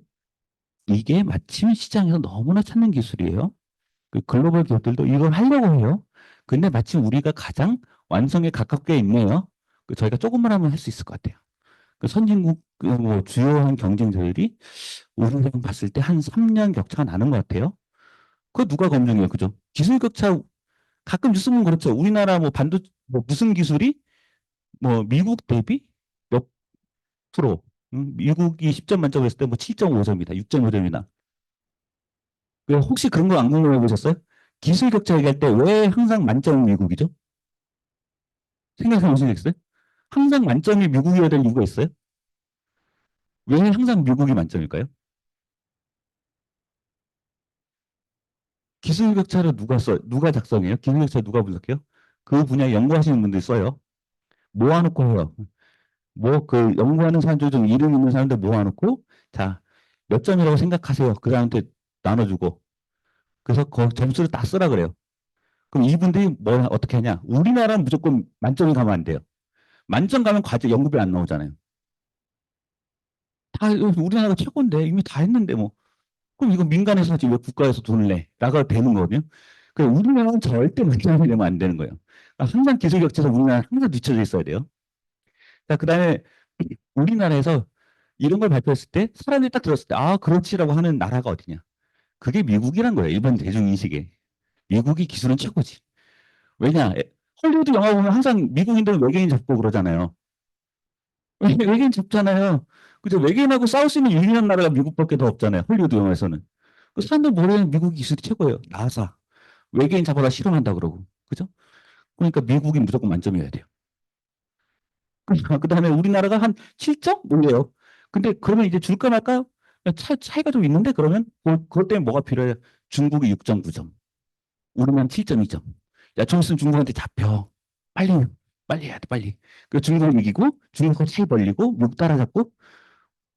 이게 마침 시장에서 너무나 찾는 기술이에요. 그 글로벌 기업들도 이걸 하려고 해요. 근데 마침 우리가 가장 완성에 가깝게 있네요. 그 저희가 조금만 하면 할 수 있을 것 같아요. 그 선진국 그뭐 주요한 경쟁자들이 우리랑 봤을 때 한 3년 격차가 나는 것 같아요. 그거 누가 검증해요, 그죠? 기술 격차 가끔 뉴스 보면 그렇죠. 우리나라 뭐 반도 뭐 무슨 기술이 뭐 미국 대비 몇 프로? 미국이 10점 만점을 했을 때 뭐 7.5점이다, 6.5점이다. 혹시 그런 거 안 궁금해 보셨어요? 기술 격차 얘기할 때 왜 항상 만점은 미국이죠? 생각해 보신 적 있어요? 항상 만점이 미국이어야 될 이유가 있어요? 왜 항상 미국이 만점일까요? 기술 격차를 누가 작성해요? 기술 격차 누가 분석해요? 그 분야에 연구하시는 분들이 써요. 모아놓고 해요. 뭐 그 연구하는 사람들 중 이름 있는 사람들 모아놓고 자, 몇 점이라고 생각하세요. 그 사람한테 나눠주고 그래서 그 점수를 다 쓰라 그래요. 그럼 이분들이 뭐 어떻게 하냐? 우리나라는 무조건 만점이 가면 안 돼요. 만점 가면 과제 연구비 안 나오잖아요. 다 우리나라가 최고인데 이미 다 했는데 뭐 그럼 이거 민간에서 하지 왜 국가에서 돈을 내? 나가 되는 거거든요. 그 우리나라는 절대 만점이 되면 안 되는 거예요. 그러니까 항상 기술 격차에서 우리나라 항상 뒤쳐져 있어야 돼요. 자, 그다음에 우리나라에서 이런 걸 발표했을 때 사람들이 딱 들었을 때 아 그렇지라고 하는 나라가 어디냐? 그게 미국이란 거예요. 일반 대중인식에. 미국이 기술은 최고지. 왜냐? 헐리우드 영화 보면 항상 미국인들은 외계인 잡고 그러잖아요. 외계인 잡잖아요. 그죠? 외계인하고 싸울 수 있는 유일한 나라가 미국밖에 더 없잖아요. 헐리우드 영화에서는. 그 사람들 모르는 미국 기술이 최고예요. 나사. 외계인 잡아다 실험한다 그러고. 그죠? 그러니까 미국이 무조건 만점이어야 돼요. 그 다음에 우리나라가 한 7점? 올려요. 근데 그러면 이제 줄까 말까요? 차이가 좀 있는데 그러면 그것 때문에 뭐가 필요해요? 중국이 6.9점. 우리만 7.2점. 야, 좀 있으면 중국한테 잡혀. 빨리, 빨리 해야 돼, 빨리. 그 중국 이기고, 중국과 차이 벌리고, 미국 따라잡고,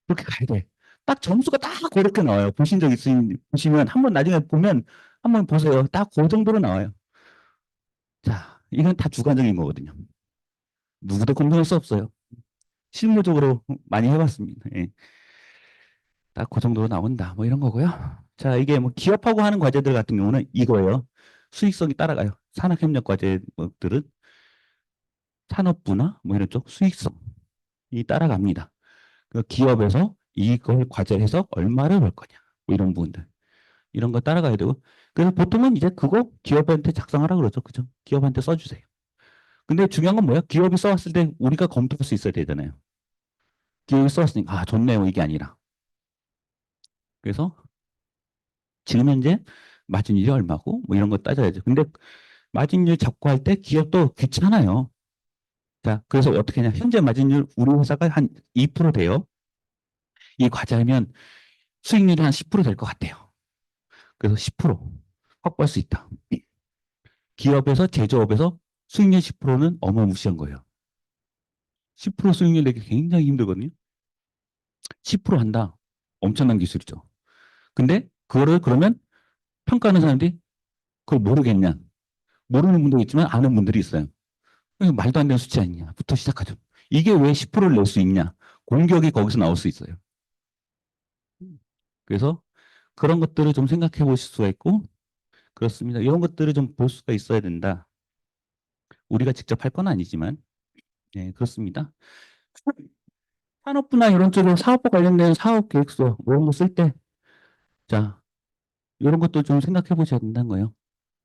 그렇게 가야 돼. 딱 점수가 딱 그렇게 나와요. 보시면, 한번 나중에 보면, 한번 보세요. 딱 그 정도로 나와요. 자, 이건 다 주관적인 거거든요. 누구도 검증할 수 없어요. 실무적으로 많이 해봤습니다. 예. 딱 그 정도로 나온다. 뭐 이런 거고요. 자, 이게 뭐 기업하고 하는 과제들 같은 경우는 이거예요. 수익성이 따라가요. 산학협력 과제들은 산업부나 뭐 이런 쪽 수익성이 따라갑니다. 그 기업에서 이걸 과제해서 얼마를 벌 거냐. 뭐 이런 부분들. 이런 거 따라가야 되고. 그래서 보통은 이제 그거 기업한테 작성하라 그러죠. 그죠? 기업한테 써주세요. 근데 중요한 건 뭐야? 기업이 써왔을 때 우리가 검토할 수 있어야 되잖아요. 기업이 써왔으니까, 아, 좋네요. 이게 아니라. 그래서 지금 현재 마진율이 얼마고 뭐 이런 거 따져야죠. 근데 마진율 잡고 할 때 기업도 귀찮아요. 자, 그래서 어떻게 하냐. 현재 마진율 우리 회사가 한 2% 돼요. 이 과제하면 수익률이 한 10%될 것 같아요. 그래서 10% 확보할 수 있다. 기업에서 제조업에서 수익률 10%는 어마무시한 거예요. 10% 수익률 내기 굉장히 힘들거든요. 10% 한다. 엄청난 기술이죠. 근데 그거를 그러면 평가하는 사람들이 그걸 모르겠냐. 모르는 분도 있지만 아는 분들이 있어요. 말도 안 되는 수치 아니냐부터 시작하죠. 이게 왜 10%를 낼 수 있냐. 공격이 거기서 나올 수 있어요. 그래서 그런 것들을 좀 생각해 보실 수가 있고 그렇습니다. 이런 것들을 좀 볼 수가 있어야 된다. 우리가 직접 할 건 아니지만 네, 그렇습니다. 산업부나 이런 쪽에 사업과 관련된 사업 계획서 이런 거 쓸 때 자, 이런 것도 좀 생각해 보셔야 된다는 거예요.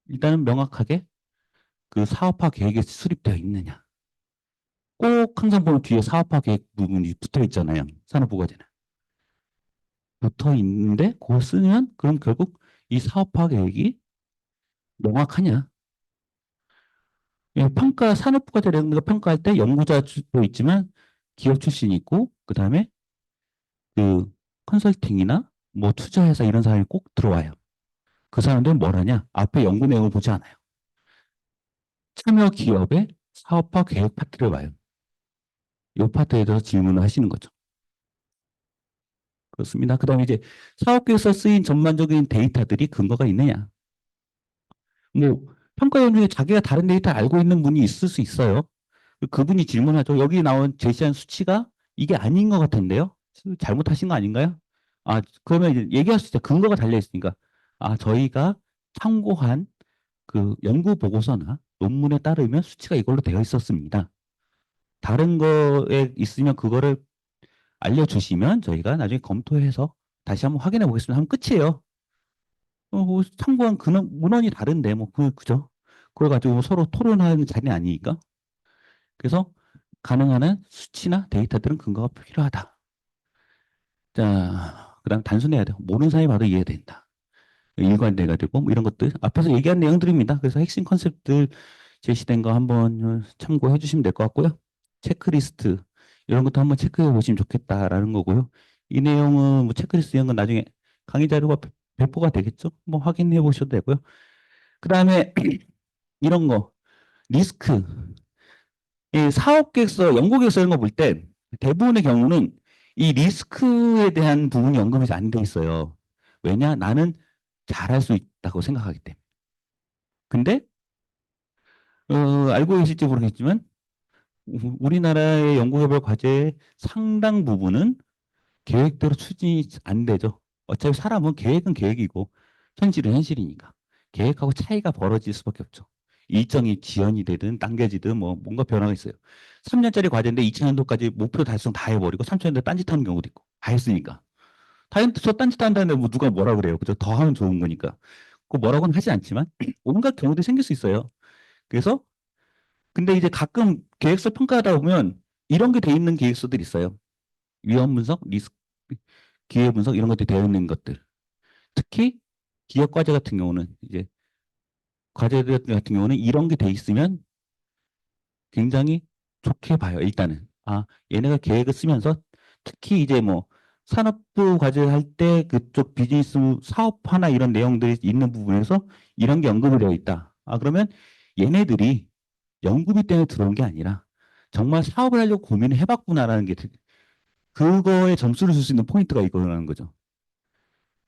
일단은 명확하게 그 사업화 계획에 수립되어 있느냐. 꼭 항상 보면 뒤에 사업화 계획 부분이 붙어 있잖아요. 산업부 과제는. 붙어 있는데 그걸 쓰면 그럼 결국 이 사업화 계획이 명확하냐. 예, 평가, 산업부가 되는 거 평가할 때 연구자도 있지만 기업 출신이 있고, 그 다음에 그 컨설팅이나 뭐 투자회사 이런 사람이 꼭 들어와요. 그 사람들은 뭘 하냐? 앞에 연구 내용을 보지 않아요. 참여 기업의 사업화 계획 파트를 봐요. 이 파트에 대해서 질문을 하시는 거죠. 그렇습니다. 그 다음에 이제 사업계에서 쓰인 전반적인 데이터들이 근거가 있느냐. 뭐, 평가원 중에 자기가 다른 데이터 알고 있는 분이 있을 수 있어요. 그분이 질문하죠. 여기 나온 제시한 수치가 이게 아닌 것 같은데요? 잘못하신 거 아닌가요? 아, 그러면 이제 얘기할 수 있죠. 근거가 달려 있으니까. 아, 저희가 참고한 그 연구 보고서나 논문에 따르면 수치가 이걸로 되어 있었습니다. 다른 거에 있으면 그거를 알려주시면 저희가 나중에 검토해서 다시 한번 확인해 보겠습니다. 하면 끝이에요. 뭐 참고한 근원, 문헌이 다른데, 뭐, 그죠? 그래가지고 뭐 서로 토론하는 자리 아니니까. 그래서 가능한 한 수치나 데이터들은 근거가 필요하다. 자, 그 다음 단순해야 돼요. 모르는 사람이 봐도 이해된다. 일관돼가지고, 뭐 이런 것들. 앞에서 얘기한 내용들입니다. 그래서 핵심 컨셉들 제시된 거 한번 참고해 주시면 될 것 같고요. 체크리스트, 이런 것도 한번 체크해 보시면 좋겠다라는 거고요. 이 내용은 뭐 체크리스트 이런 건 나중에 강의 자료가 배포가 되겠죠? 뭐 확인해 보셔도 되고요. 그 다음에 이런 거, 리스크. 이 사업 계획서, 연구 계획서 이런 거 볼 때 대부분의 경우는 이 리스크에 대한 부분이 언급이 안 돼 있어요. 왜냐? 나는 잘할 수 있다고 생각하기 때문에. 근데 알고 계실지 모르겠지만 우리나라의 연구개발 과제의 상당 부분은 계획대로 추진이 안 되죠. 어차피 사람은 계획은 계획이고 현실은 현실이니까. 계획하고 차이가 벌어질 수밖에 없죠. 일정이 지연이 되든 당겨지든 뭐 뭔가 변화가 있어요. 3년짜리 과제인데 2000년도까지 목표 달성 다 해버리고 3천년도 딴짓하는 경우도 있고. 다 했으니까. 다 했는데 저 딴짓한다는데 뭐 누가 뭐라 그래요. 그죠? 더 하면 좋은 거니까. 그 뭐라고는 하지 않지만 온갖 경우도 생길 수 있어요. 그래서 근데 이제 가끔 계획서 평가하다 보면 이런 게 돼 있는 계획서들이 있어요. 위험 분석, 리스크, 기회 분석 이런 것들이 되어 있는 것들. 특히 기업 과제 같은 경우는 이제 과제들 같은 경우는 이런 게 돼 있으면 굉장히 좋게 봐요. 일단은 얘네가 계획을 쓰면서 특히 이제 뭐 산업부 과제 할 때 그쪽 비즈니스 사업화나 이런 내용들이 있는 부분에서 이런 게 언급이 되어 있다. 그러면 얘네들이 연구비 때문에 들어온 게 아니라 정말 사업을 하려고 고민을 해봤구나라는 게 그거에 점수를 줄 수 있는 포인트가 이거라는 거죠.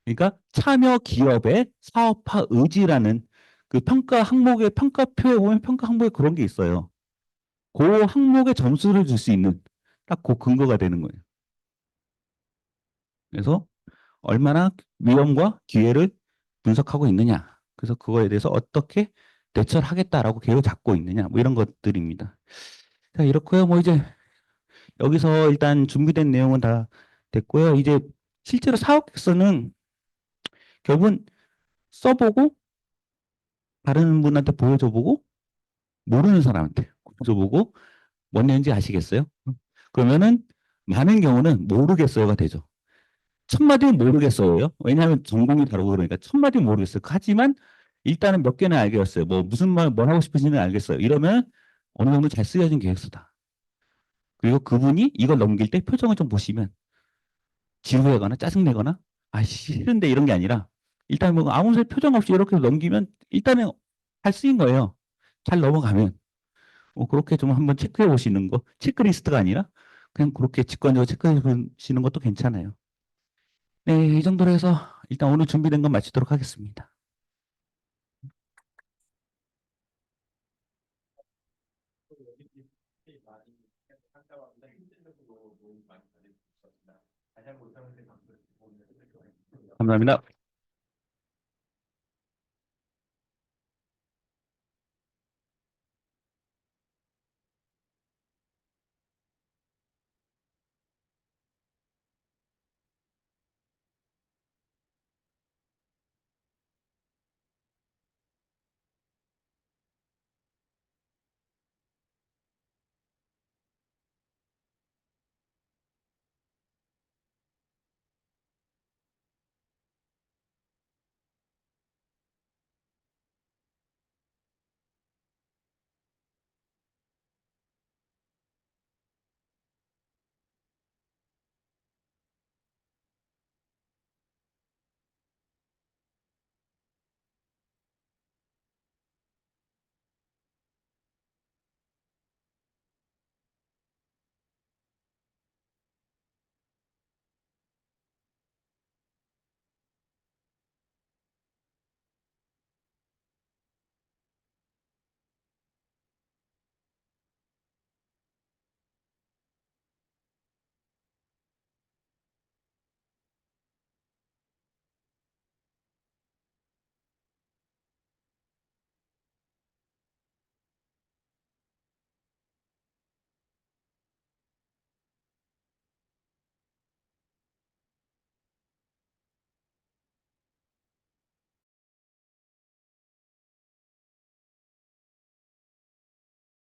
그러니까 참여 기업의 사업화 의지라는 그 평가 항목의 평가표에 보면 평가 항목에 그런 게 있어요. 그 항목에 점수를 줄 수 있는 딱 그 근거가 되는 거예요. 그래서 얼마나 위험과 기회를 분석하고 있느냐. 그래서 그거에 대해서 어떻게 대처를 하겠다라고 계획을 잡고 있느냐. 뭐 이런 것들입니다. 자, 이렇고요. 뭐 이제 여기서 일단 준비된 내용은 다 됐고요. 이제 실제로 사업계획서는 결국은 써보고 다른 분한테 보여줘보고 모르는 사람한테 보여줘보고 뭔 내용인지 아시겠어요? 그러면은 많은 경우는 모르겠어요가 되죠. 첫 마디는 모르겠어요. 왜냐하면 전공이 다르고 그러니까 첫 마디는 모르겠어요. 하지만 일단은 몇 개는 알겠어요. 뭐 무슨 말, 뭘 하고 싶으신지는 알겠어요. 이러면 어느 정도 잘 쓰여진 계획서다. 그리고 그분이 이걸 넘길 때 표정을 좀 보시면 지루해거나 짜증내거나 싫은데 이런 게 아니라 일단 뭐 아무 표정 없이 이렇게 넘기면 일단은 잘 쓰인 거예요. 잘 넘어가면 그렇게 좀 한번 체크해 보시는 거 체크리스트가 아니라 그냥 그렇게 직관적으로 체크해 보시는 것도 괜찮아요. 네, 이 정도로 해서 일단 오늘 준비된 건 마치도록 하겠습니다. 감사합니다.